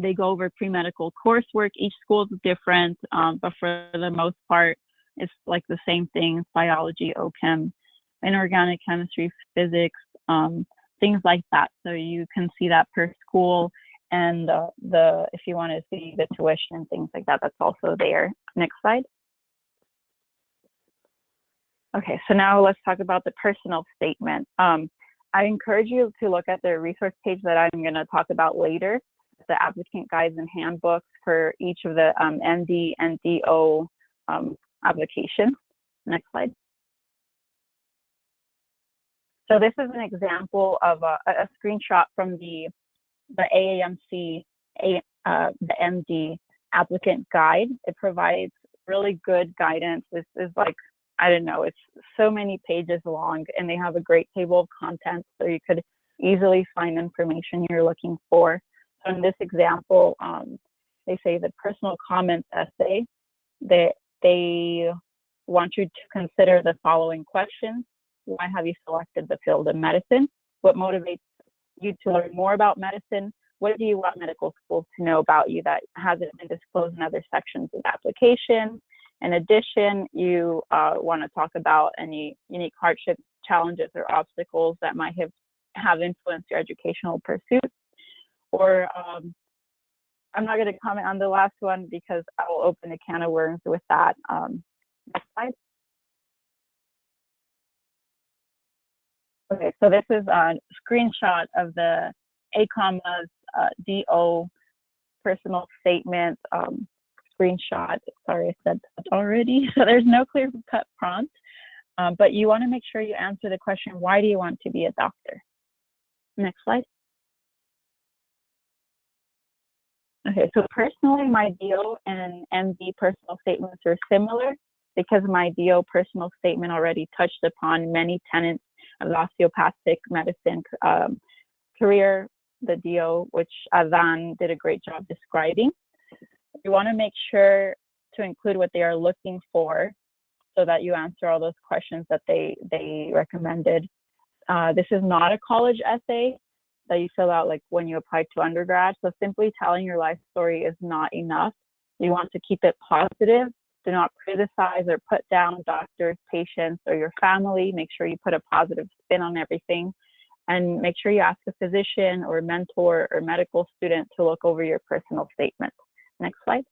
they go over pre-medical coursework. Each school is different, but for the most part, it's like the same things: biology, OChem, inorganic chemistry, physics, things like that. So you can see that per school, and if you want to see the tuition and things like that, that's also there. Next slide. Okay, so now let's talk about the personal statement. I encourage you to look at the resource page that I'm going to talk about later, the applicant guides and handbooks for each of the MD and DO applications. Next slide. So this is an example of a screenshot from the AAMC, the MD applicant guide. It provides really good guidance. This is like, I don't know, it's so many pages long, and they have a great table of contents, so you could easily find information you're looking for. So in this example, they say the personal comments essay, that they want you to consider the following questions. Why have you selected the field of medicine? What motivates you to learn more about medicine? What do you want medical schools to know about you that hasn't been disclosed in other sections of the application? In addition, you want to talk about any unique hardships, challenges, or obstacles that might have influenced your educational pursuits. Or I'm not going to comment on the last one because I will open a can of worms with that. Next slide. Okay, so this is a screenshot of the AACOMAS DO personal statement screenshot. Sorry, I said that already. So there's no clear-cut prompt, but you want to make sure you answer the question, why do you want to be a doctor? Next slide. Okay, so personally, my DO and MD personal statements are similar because my DO personal statement already touched upon many tenets of the osteopathic medicine career, the DO, which Adan did a great job describing. You want to make sure to include what they are looking for so that you answer all those questions that they recommended. This is not a college essay that you fill out like when you apply to undergrad. So simply telling your life story is not enough. You want to keep it positive. Do not criticize or put down doctors, patients, or your family. Make sure you put a positive spin on everything. And make sure you ask a physician or mentor or medical student to look over your personal statement. Next slide.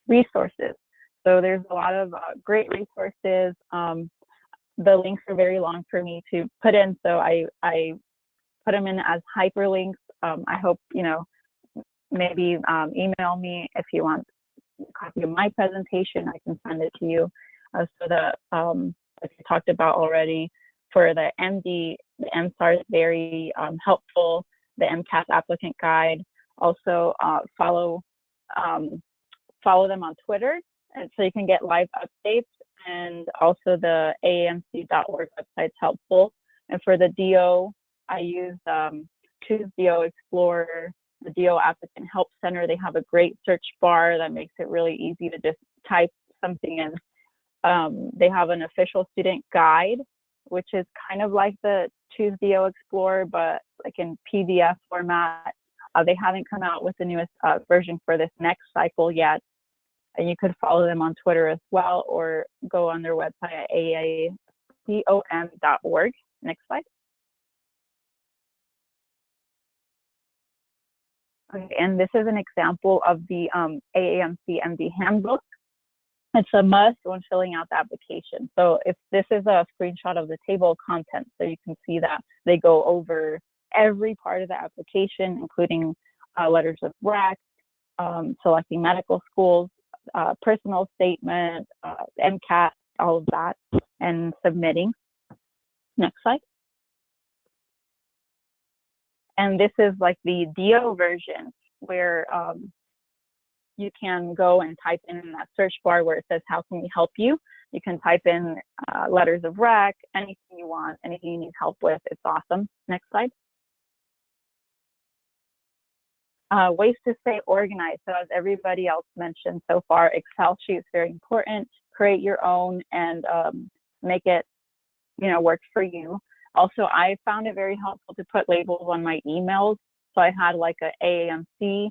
Resources. So there's a lot of great resources. The links are very long for me to put in, so I put them in as hyperlinks. I hope, maybe email me if you want a copy of my presentation. I can send it to you. So the, as we talked about already, for the MD, the MSAR is very helpful. The MCAS applicant guide. Also follow them on Twitter, and so you can get live updates. And also the AAMC.org website is helpful. And for the DO, I use Choose DO Explorer, the DO Applicant Help Center. They have a great search bar that makes it really easy to just type something in. They have an official student guide, which is kind of like the Choose DO Explorer, but like in PDF format. They haven't come out with the newest version for this next cycle yet. And you could follow them on Twitter as well, or go on their website at AACOM.org. Next slide. Okay, and this is an example of the AAMC MD handbook. It's a must when filling out the application. So if this is a screenshot of the table of contents, so you can see that they go over every part of the application, including letters of rec, selecting medical schools, personal statement, MCAT, all of that, and submitting. Next slide. And this is like the DO version where you can go and type in that search bar where it says, how can we help you? You can type in letters of rec, anything you want, anything you need help with. It's awesome. Next slide. Ways to stay organized. So as everybody else mentioned so far, Excel sheet is very important. Create your own and make it, work for you. Also, I found it very helpful to put labels on my emails. So I had like a AAMC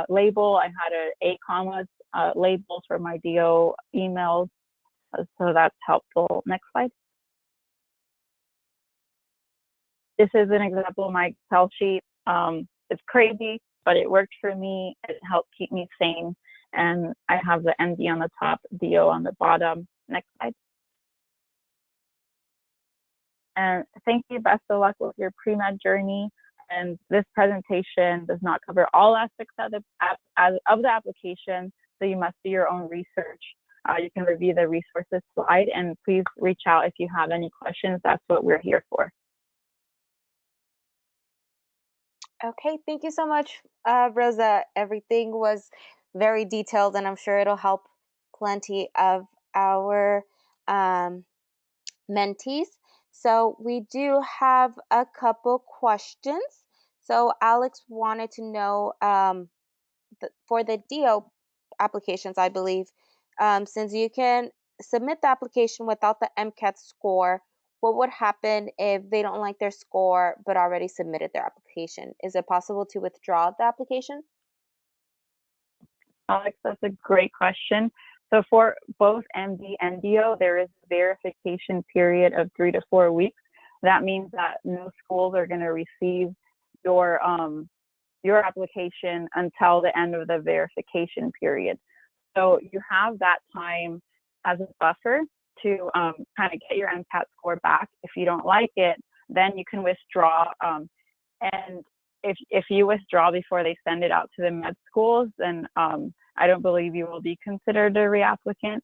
label. I had a AACOMAS labels for my DO emails. So that's helpful. Next slide. This is an example of my Excel sheet. It's crazy, but it worked for me. It helped keep me sane. And I have the MD on the top, DO on the bottom. Next slide. And thank you. Best of luck with your pre-med journey. And this presentation does not cover all aspects of the application, so you must do your own research. You can review the resources slide, and please reach out if you have any questions. That's what we're here for. Okay, thank you so much, Rosa. Everything was very detailed, and I'm sure it'll help plenty of our mentees. So we do have a couple questions. So Alex wanted to know for the DO applications, I believe, since you can submit the application without the MCAT score, what would happen if they don't like their score but already submitted their application? Is it possible to withdraw the application? Alex, that's a great question. So for both MD and DO, there is a verification period of 3 to 4 weeks. That means that no schools are going to receive your application until the end of the verification period. So you have that time as a buffer to kind of get your MCAT score back. If you don't like it, then you can withdraw. And if you withdraw before they send it out to the med schools, then I don't believe you will be considered a reapplicant.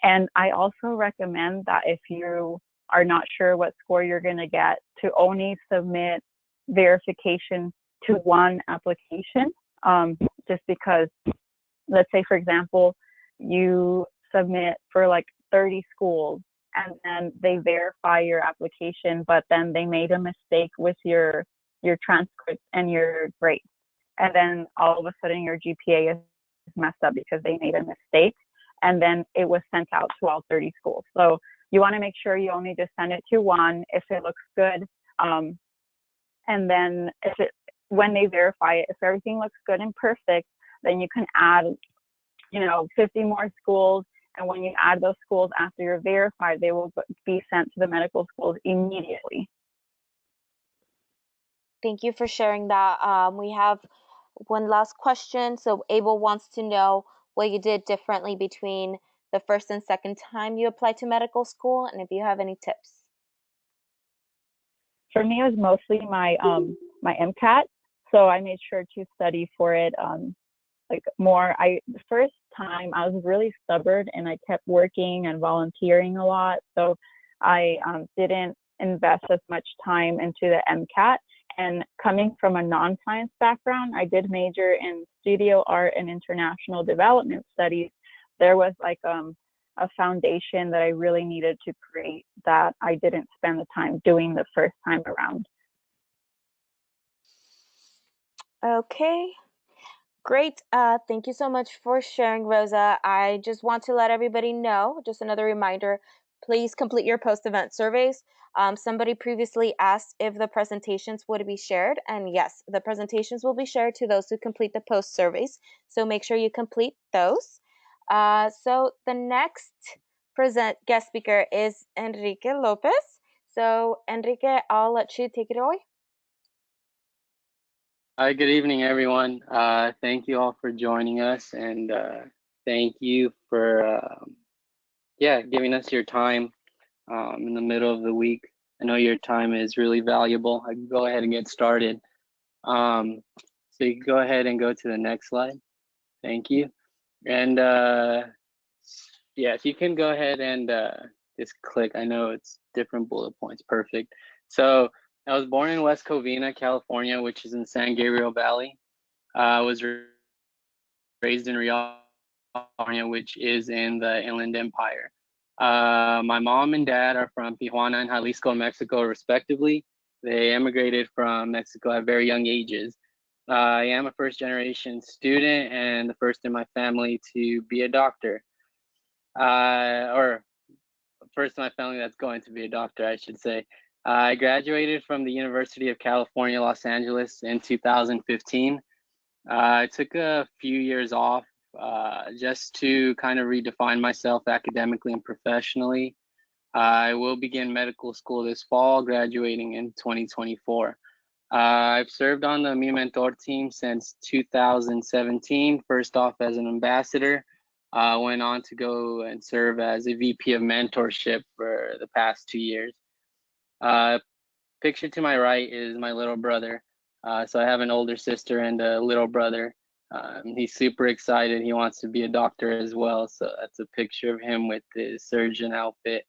And I also recommend that if you are not sure what score you're going to get, to only submit verification to one application, just because, let's say, for example, you submit for like 30 schools and then they verify your application, but then they made a mistake with your transcript and your grades. And then all of a sudden your GPA is messed up because they made a mistake, and then it was sent out to all 30 schools. So you want to make sure you only just send it to one if it looks good. And then when they verify it, if everything looks good and perfect, then you can add, 50 more schools. And when you add those schools after you're verified, they will be sent to the medical schools immediately. Thank you for sharing that. We have one last question. So Abel wants to know what you did differently between the first and second time you applied to medical school, and if you have any tips. For me, it was mostly my MCAT. So I made sure to study for it more. The first time I was really stubborn and I kept working and volunteering a lot. So I didn't invest as much time into the MCAT. And coming from a non-science background, I did major in studio art and international development studies. There was like a foundation that I really needed to create that I didn't spend the time doing the first time around. Okay, great. Thank you so much for sharing, Rosa. I just want to let everybody know, just another reminder, please complete your post-event surveys. Somebody previously asked if the presentations would be shared, and yes, the presentations will be shared to those who complete the post surveys. So make sure you complete those. So the next guest speaker is Enrique Lopez. So Enrique, I'll let you take it away. Hi, good evening, everyone. Thank you all for joining us, and thank you for giving us your time in the middle of the week. I know your time is really valuable. I can go ahead and get started. So you can go ahead and go to the next slide. Thank you. And if you can go ahead and just click. I know it's different bullet points. Perfect. So I was born in West Covina, California, which is in San Gabriel Valley. I was raised in Rialto, California, which is in the Inland Empire. My mom and dad are from Tijuana and Jalisco, Mexico, respectively. They immigrated from Mexico at very young ages. I am a first-generation student and the first in my family to be a doctor, or first in my family that's going to be a doctor, I should say. I graduated from the University of California, Los Angeles in 2015. I took a few years off just to kind of redefine myself academically and professionally. I will begin medical school this fall, graduating in 2024. I've served on the Mi Mentor team since 2017, first off as an ambassador, went on to go and serve as a VP of mentorship for the past 2 years. Picture to my right is my little brother. So I have an older sister and a little brother. He's super excited. He wants to be a doctor as well. So that's a picture of him with his surgeon outfit.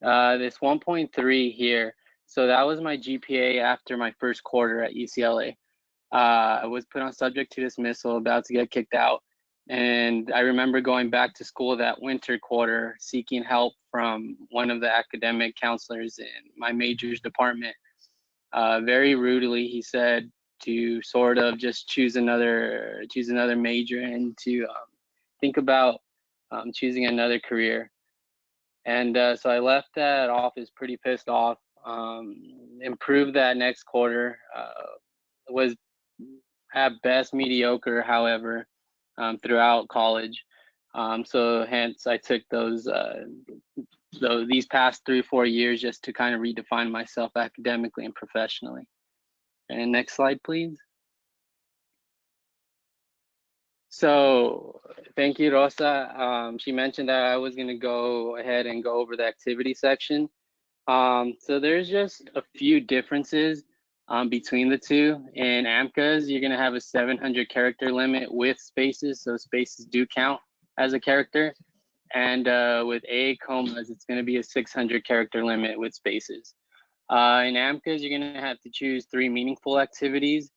This 1.3 here. So that was my GPA after my first quarter at UCLA. I was put on subject to dismissal, about to get kicked out. And I remember going back to school that winter quarter, seeking help from one of the academic counselors in my majors department. Very rudely, he said to sort of just choose another major and to think about choosing another career. And so I left that office pretty pissed off. Improved that next quarter. Was at best mediocre, however, throughout college. So hence I took these past 3-4 years just to kind of redefine myself academically and professionally. And next slide, please. So thank you, Rosa. She mentioned that I was going to go ahead and go over the activity section. So there's just a few differences between the two. In AAMCAs, you're going to have a 700 character limit with spaces, so spaces do count as a character. And with AACOMAS, it's going to be a 600 character limit with spaces. In AAMCAs, you're going to have to choose 3 meaningful activities.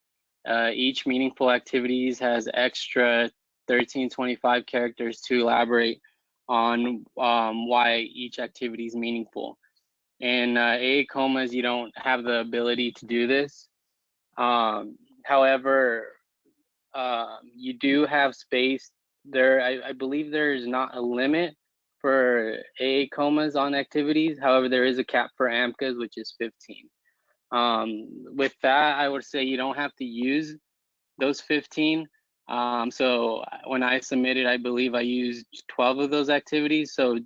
Each meaningful activities has extra 1325 characters to elaborate on why each activity is meaningful. In AACOMAS, you don't have the ability to do this. However, you do have space there. I believe there is not a limit for AACOMAS on activities. However, there is a cap for AAMCAs, which is 15. With that, I would say you don't have to use those 15. So when I submitted, I believe I used 12 of those activities. So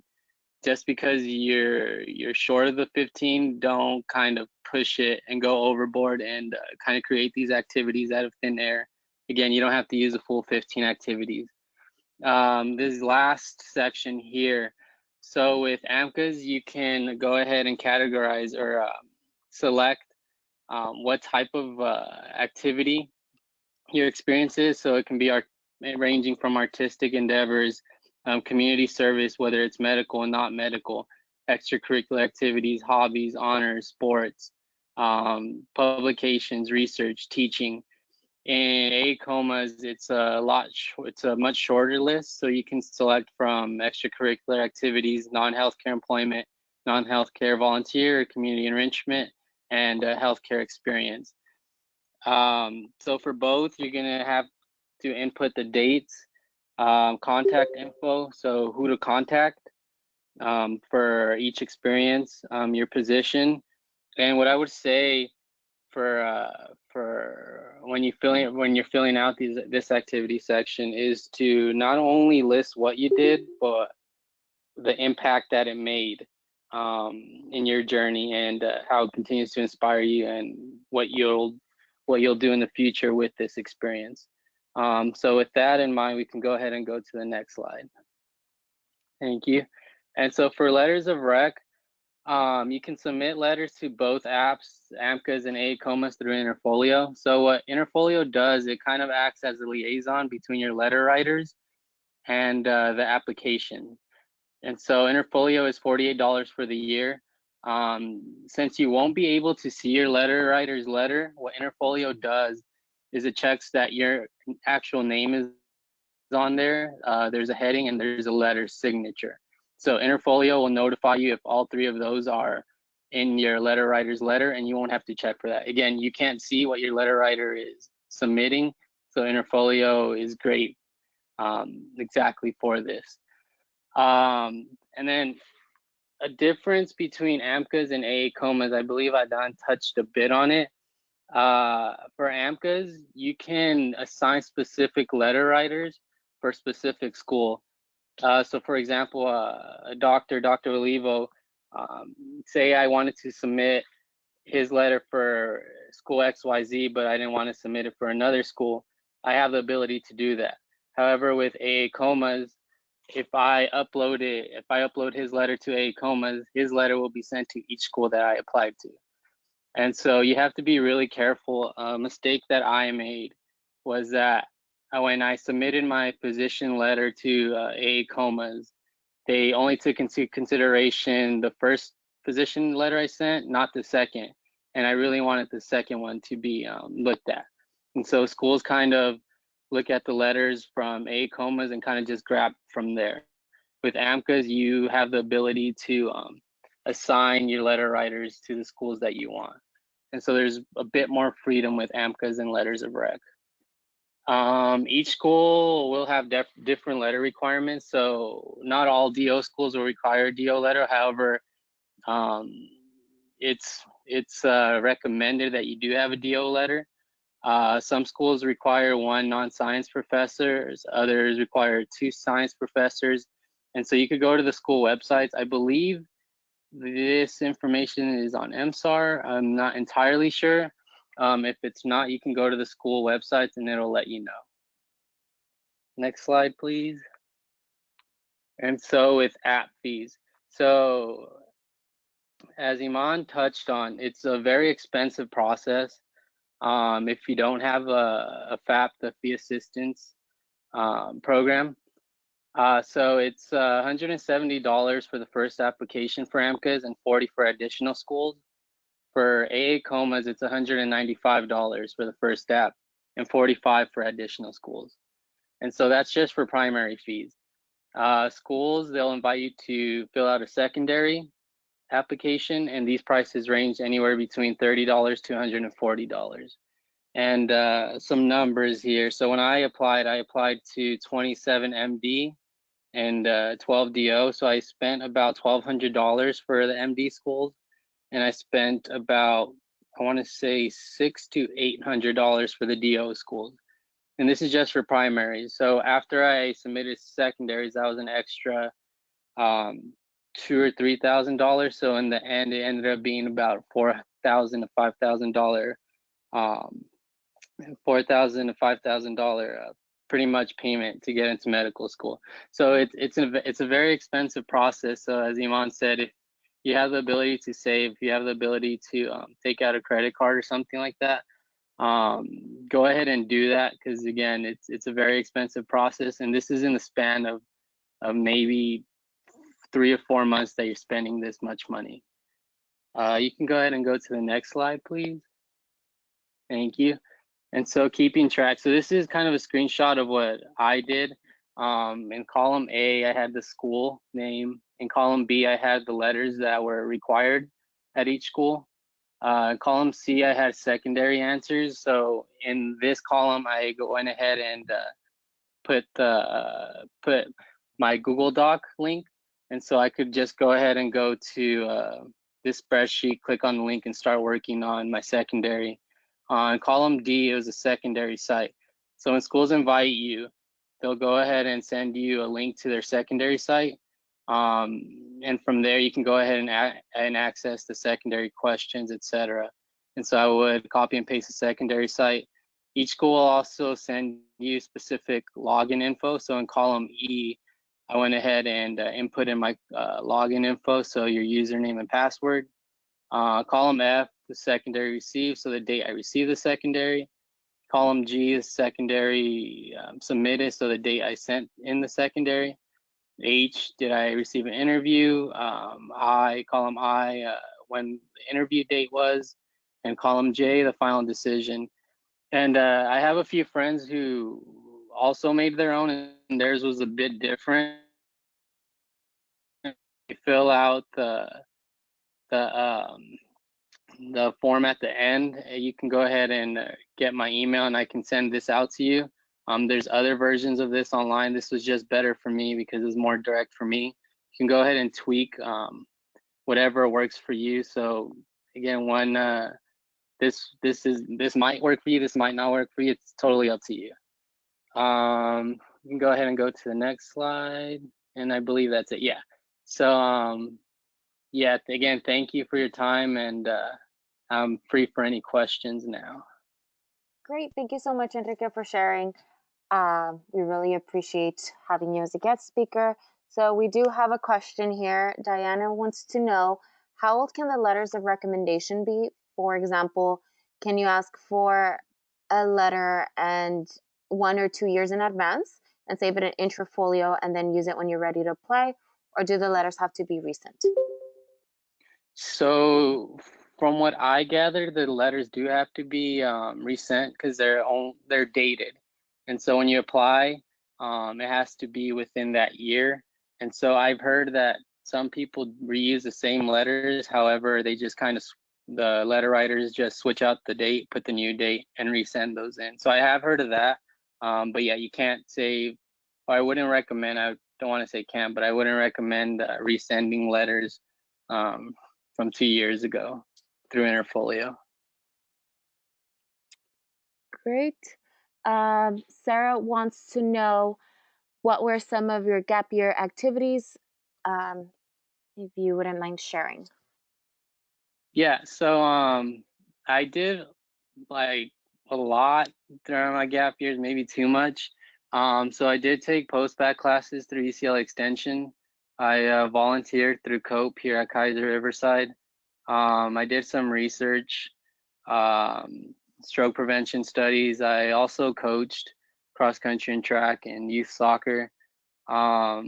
just because you're short of the 15, don't kind of push it and go overboard and kind of create these activities out of thin air. Again, you don't have to use a full 15 activities. This last section here. So with AAMCAs, you can go ahead and categorize or select what type of activity your experience is. So it can be ranging from artistic endeavors, community service, whether it's medical and not medical, extracurricular activities, hobbies, honors, sports, publications, research, teaching. In AACOMAS, it's a much shorter list, so you can select from extracurricular activities, non-healthcare employment, non-healthcare volunteer, community enrichment, and healthcare experience. So for both, you're gonna have to input the dates, contact info, so who to contact for each experience, your position, and what I would say for when you're filling out this activity section is to not only list what you did, but the impact that it made in your journey and how it continues to inspire you and what you'll what you'll do in the future with this experience. So with that in mind, we can go ahead and go to the next slide. Thank you. And so for letters of rec, you can submit letters to both AAMCAS and AACOMAS through Interfolio. So what Interfolio does, it kind of acts as a liaison between your letter writers and the application. And so Interfolio is $48 for the year. Since you won't be able to see your letter writer's letter, what Interfolio does is it checks that your actual name is on there. There's a heading and there's a letter signature. So Interfolio will notify you if all three of those are in your letter writer's letter, and you won't have to check for that. Again, you can't see what your letter writer is submitting, so Interfolio is great exactly for this. And then a difference between AAMCAS and AACOMAS, I believe I touched a bit on it. For AAMCAS, you can assign specific letter writers for a specific school. So for example, Dr. Olivo, say I wanted to submit his letter for school XYZ, but I didn't want to submit it for another school, I have the ability to do that. However, with AACOMAS, if I upload his letter to AACOMAS, his letter will be sent to each school that I applied to. And so you have to be really careful. A mistake that I made was that when I submitted my position letter to AACOMAS, they only took into consideration the first position letter I sent, not the second. And I really wanted the second one to be looked at. And so schools kind of look at the letters from AACOMAS and kind of just grab from there. With AAMCAS, you have the ability to assign your letter writers to the schools that you want. And so there's a bit more freedom with AAMCAS and letters of rec. Each school will have different letter requirements. So not all DO schools will require a DO letter. However, it's recommended that you do have a DO letter. Some schools require 1 non-science professors, others require 2 science professors. And so you could go to the school websites. I believe this information is on MSAR. I'm not entirely sure. If it's not, you can go to the school websites and it'll let you know. Next slide, please. And so with app fees. So as Iman touched on, it's a very expensive process. If you don't have a FAP, the fee assistance program. So it's $170 for the first application for AAMCAS and $40 for additional schools. For AACOMAS, it's $195 for the first app and $45 for additional schools. And so that's just for primary fees. Schools, they'll invite you to fill out a secondary application, and these prices range anywhere between $30 to $140. And some numbers here. So when I applied to 27 MD and 12 DO. So I spent about $1,200 for the MD schools, and I spent about, I want to say, $600 to $800 for the DO schools. And this is just for primaries. So after I submitted secondaries, that was an extra $2,000 or $3,000. So in the end, it ended up being about $4,000 to $5,000, $4,000 to $5,000 pretty much payment to get into medical school. So it's a very expensive process. So as Iman said, if you have the ability to save, if you have the ability to take out a credit card or something like that, go ahead and do that, because again, it's a very expensive process, and this is in the span of maybe 3 or 4 months that you're spending this much money. You can go ahead and go to the next slide, please. Thank you. And so keeping track, so this is kind of a screenshot of what I did. In column A, I had the school name. In column B, I had the letters that were required at each school. Column C, I had secondary answers. So in this column, I went ahead and put my Google Doc link. And so I could just go ahead and go to this spreadsheet, click on the link, and start working on my secondary. On column D, it was a secondary site. So when schools invite you, they'll go ahead and send you a link to their secondary site. And from there, you can go ahead and access the secondary questions, etc. And so I would copy and paste the secondary site. Each school will also send you specific login info. So in column E, I went ahead and input in my login info, so your username and password. Column F, the secondary received, so the date I received the secondary. Column G is secondary submitted, so the date I sent in the secondary. H, did I receive an interview? Column I, when the interview date was. And column J, the final decision. And I have a few friends who also made their own, and theirs was a bit different. You fill out the form at the end. You can go ahead and get my email, and I can send this out to you. There's other versions of this online. This was just better for me because it's more direct for me. You can go ahead and tweak whatever works for you. So again, when this might work for you, this might not work for you. It's totally up to you. You can go ahead and go to the next slide, and I believe that's it. Yeah. So yeah, again, thank you for your time, and I'm free for any questions now. Great. Thank you so much, Enrique, for sharing. We really appreciate having you as a guest speaker. So we do have a question here. Diana wants to know, how old can the letters of recommendation be? For example, can you ask for a letter and 1 or 2 years in advance and save it in Intrafolio and then use it when you're ready to apply? Or do the letters have to be recent? So from what I gathered, the letters do have to be resent because they're dated. And so when you apply, it has to be within that year. And so I've heard that some people reuse the same letters. However, they just the letter writers just switch out the date, put the new date, and resend those in. So I have heard of that. But yeah, you can't save, or I wouldn't recommend, I don't want to say can't, but I wouldn't recommend resending letters from 2 years ago through Interfolio. Great. Sarah wants to know, what were some of your gap year activities? If you wouldn't mind sharing. Yeah, so I did like a lot during my gap years, maybe too much. So I did take post-bacc classes through UCLA Extension. I volunteered through COPE here at Kaiser Riverside. I did some research, stroke prevention studies. I also coached cross country and track and youth soccer. So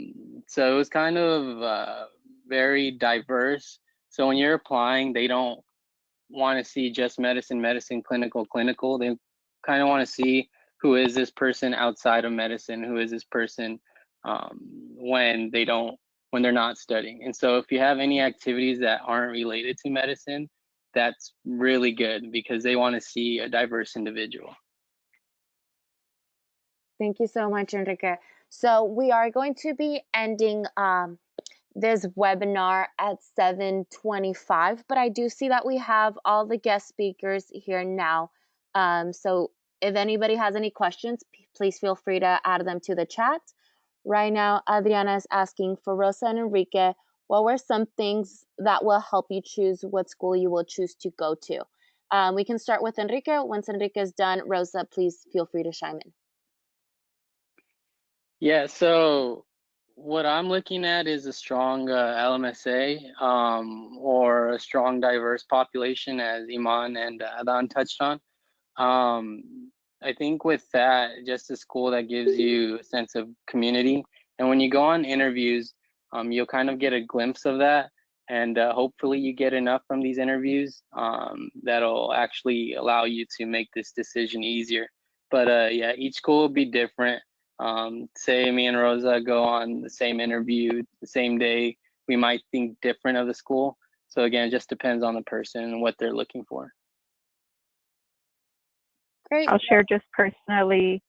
it was kind of very diverse. So when you're applying, they don't want to see just medicine, clinical. They kind of want to see, who is this person outside of medicine? Who is this person when they're not studying? And so if you have any activities that aren't related to medicine, that's really good because they want to see a diverse individual. Thank you so much, Enrique. So we are going to be ending this webinar at 7:25, but I do see that we have all the guest speakers here now. So if anybody has any questions, please feel free to add them to the chat. Right now, Adriana is asking, for Rosa and Enrique, what were some things that will help you choose what school you will choose to go to? We can start with Enrique. Once Enrique is done, Rosa, please feel free to chime in. Yeah, so what I'm looking at is a strong LMSA or a strong diverse population, as Iman and Adan touched on. I think with that, just a school that gives you a sense of community. And when you go on interviews, you'll kind of get a glimpse of that. And hopefully you get enough from these interviews that'll actually allow you to make this decision easier. But yeah, each school will be different. Say me and Rosa go on the same interview the same day, we might think different of the school. So again, it just depends on the person and what they're looking for. Great. I'll share just personally.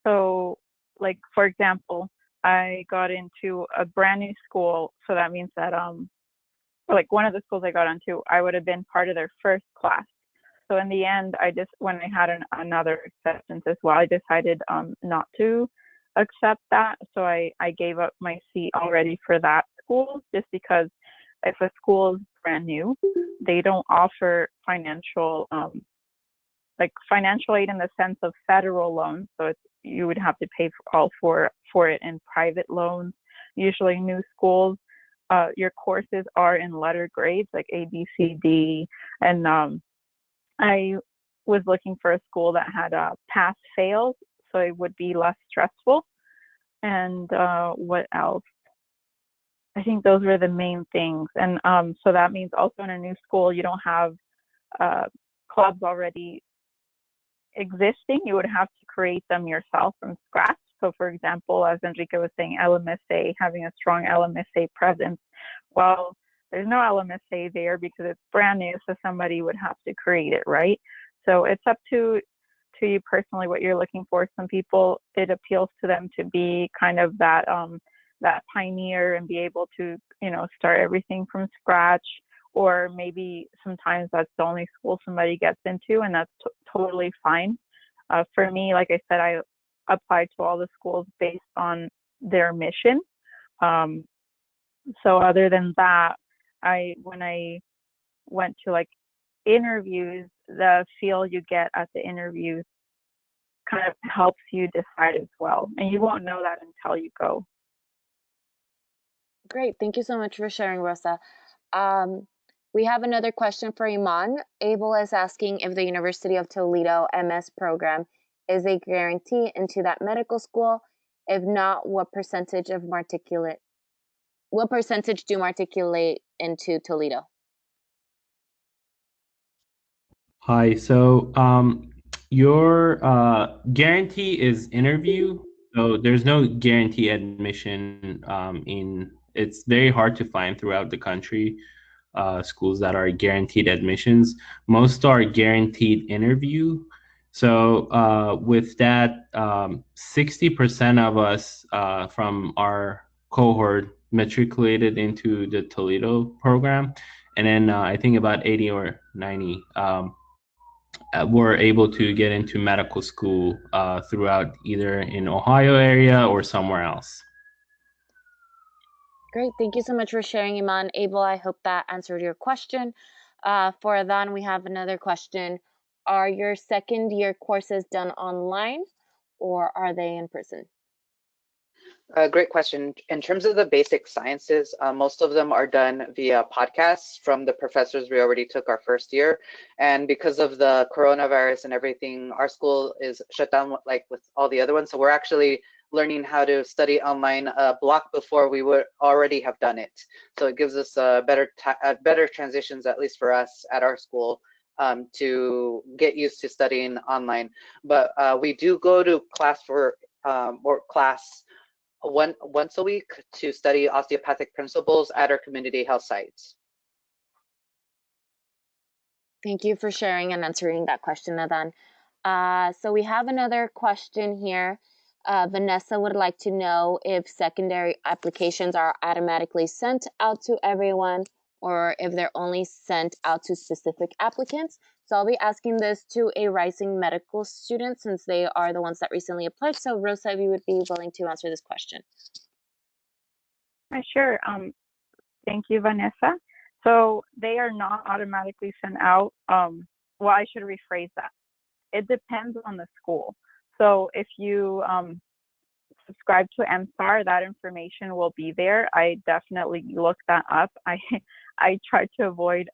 So like, for example, I got into a brand new school. So that means that, like one of the schools I got into, I would have been part of their first class. So in the end, when I had another acceptance as well, I decided not to accept that. So I gave up my seat already for that school, just because if a school is brand new, they don't offer financial financial aid in the sense of federal loans. So you would have to pay for it in private loans. Usually new schools, your courses are in letter grades like A, B, C, D. And I was looking for a school that had pass fails, so it would be less stressful. And what else? I think those were the main things. And so that means also in a new school, you don't have clubs already existing. You would have to create them yourself from scratch. So for example, as Enrique was saying, LMSA, having a strong LMSA presence. Well, there's no LMSA there because it's brand new, so somebody would have to create it, right? So it's up to you personally what you're looking for. Some people, it appeals to them to be kind of that pioneer and be able to, start everything from scratch. Or maybe sometimes that's the only school somebody gets into, and that's totally fine. For me, like I said, I applied to all the schools based on their mission. So other than that, when I went to interviews, the feel you get at the interviews kind of helps you decide as well. And you won't know that until you go. Great. Thank you so much for sharing, Rosa. We have another question for Iman. Abel is asking if the University of Toledo MS program is a guarantee into that medical school. If not, what percentage do matriculate into Toledo? Hi. So your guarantee is interview. So there's no guarantee admission it's very hard to find throughout the country schools that are guaranteed admissions. Most are guaranteed interview. So with that, 60% of us from our cohort matriculated into the Toledo program. And then I think about 80 or 90 were able to get into medical school throughout either in Ohio area or somewhere else. Great. Thank you so much for sharing, Iman. Abel, I hope that answered your question. For Adan, we have another question. Are your second year courses done online or are they in person? Great question. In terms of the basic sciences, most of them are done via podcasts from the professors we already took our first year. And because of the coronavirus and everything, our school is shut down like with all the other ones. So we're actually learning how to study online a block before we would already have done it. So it gives us better transitions, at least for us at our school, to get used to studying online. But we do go to class once a week to study osteopathic principles at our community health sites. Thank you for sharing and answering that question, Adan. So we have another question here. Vanessa would like to know if secondary applications are automatically sent out to everyone or if they're only sent out to specific applicants. So I'll be asking this to a rising medical student since they are the ones that recently applied. So Rosa, if you would be willing to answer this question. Sure. Thank you, Vanessa. So they are not automatically sent out. Well, I should rephrase that. It depends on the school. So if you subscribe to MSAR, that information will be there. I definitely looked that up. I tried to avoid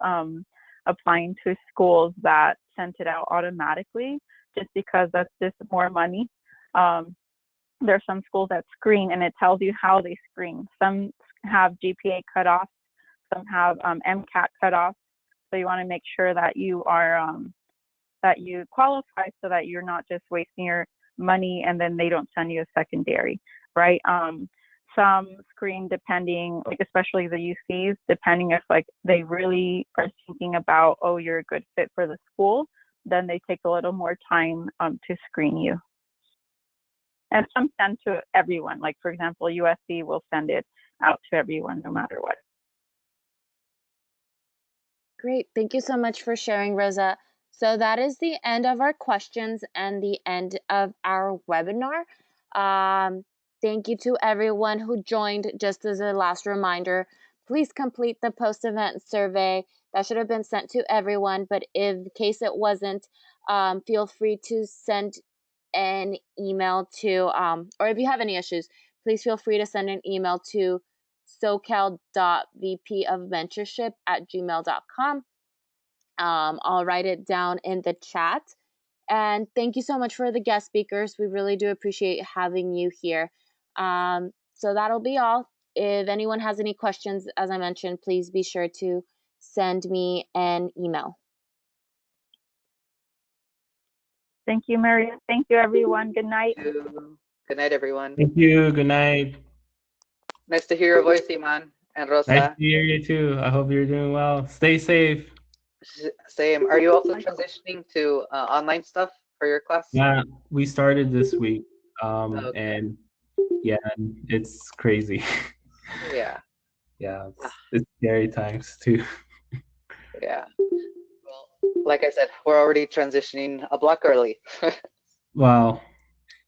applying to schools that sent it out automatically just because that's just more money. There are some schools that screen and it tells you how they screen. Some have GPA cutoff, some have MCAT cutoff. So you want to make sure that you are that you qualify so that you're not just wasting your money and then they don't send you a secondary, right? Some screen depending, like especially the UCs, depending if like they really are thinking about, oh, you're a good fit for the school, then they take a little more time to screen you. And some send to everyone. Like for example, USC will send it out to everyone no matter what. Great. Thank you so much for sharing, Rosa. So that is the end of our questions and the end of our webinar. Thank you to everyone who joined. Just as a last reminder, please complete the post-event survey. That should have been sent to everyone, but in case it wasn't, feel free to send an email to, or if you have any issues, please feel free to send an email to socal.vpofmentorship@gmail.com. I'll write it down in the chat. And thank you so much for the guest speakers. We really do appreciate having you here. So that'll be all. If anyone has any questions, as I mentioned, please be sure to send me an email. Thank you, Maria. Thank you, everyone. Good night. Thank you. Good night, everyone. Thank you. Good night. Nice to hear your voice, Iman and Rosa. Nice to hear you too. I hope you're doing well. Stay safe. Same. Are you also transitioning to online stuff for your class? Yeah, we started this week. Okay. And yeah, it's crazy. Yeah. Yeah, it's scary times too. Yeah. Well, like I said, we're already transitioning a block early. Wow.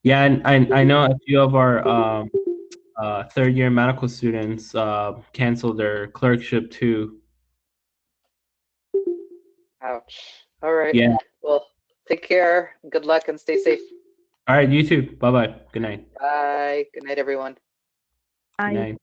Yeah, and I know a few of our third-year medical students canceled their clerkship too. Ouch. All right. Yeah. Well, take care. Good luck and stay safe. All right, you too. Bye-bye. Good night. Bye. Good night, everyone. Good night.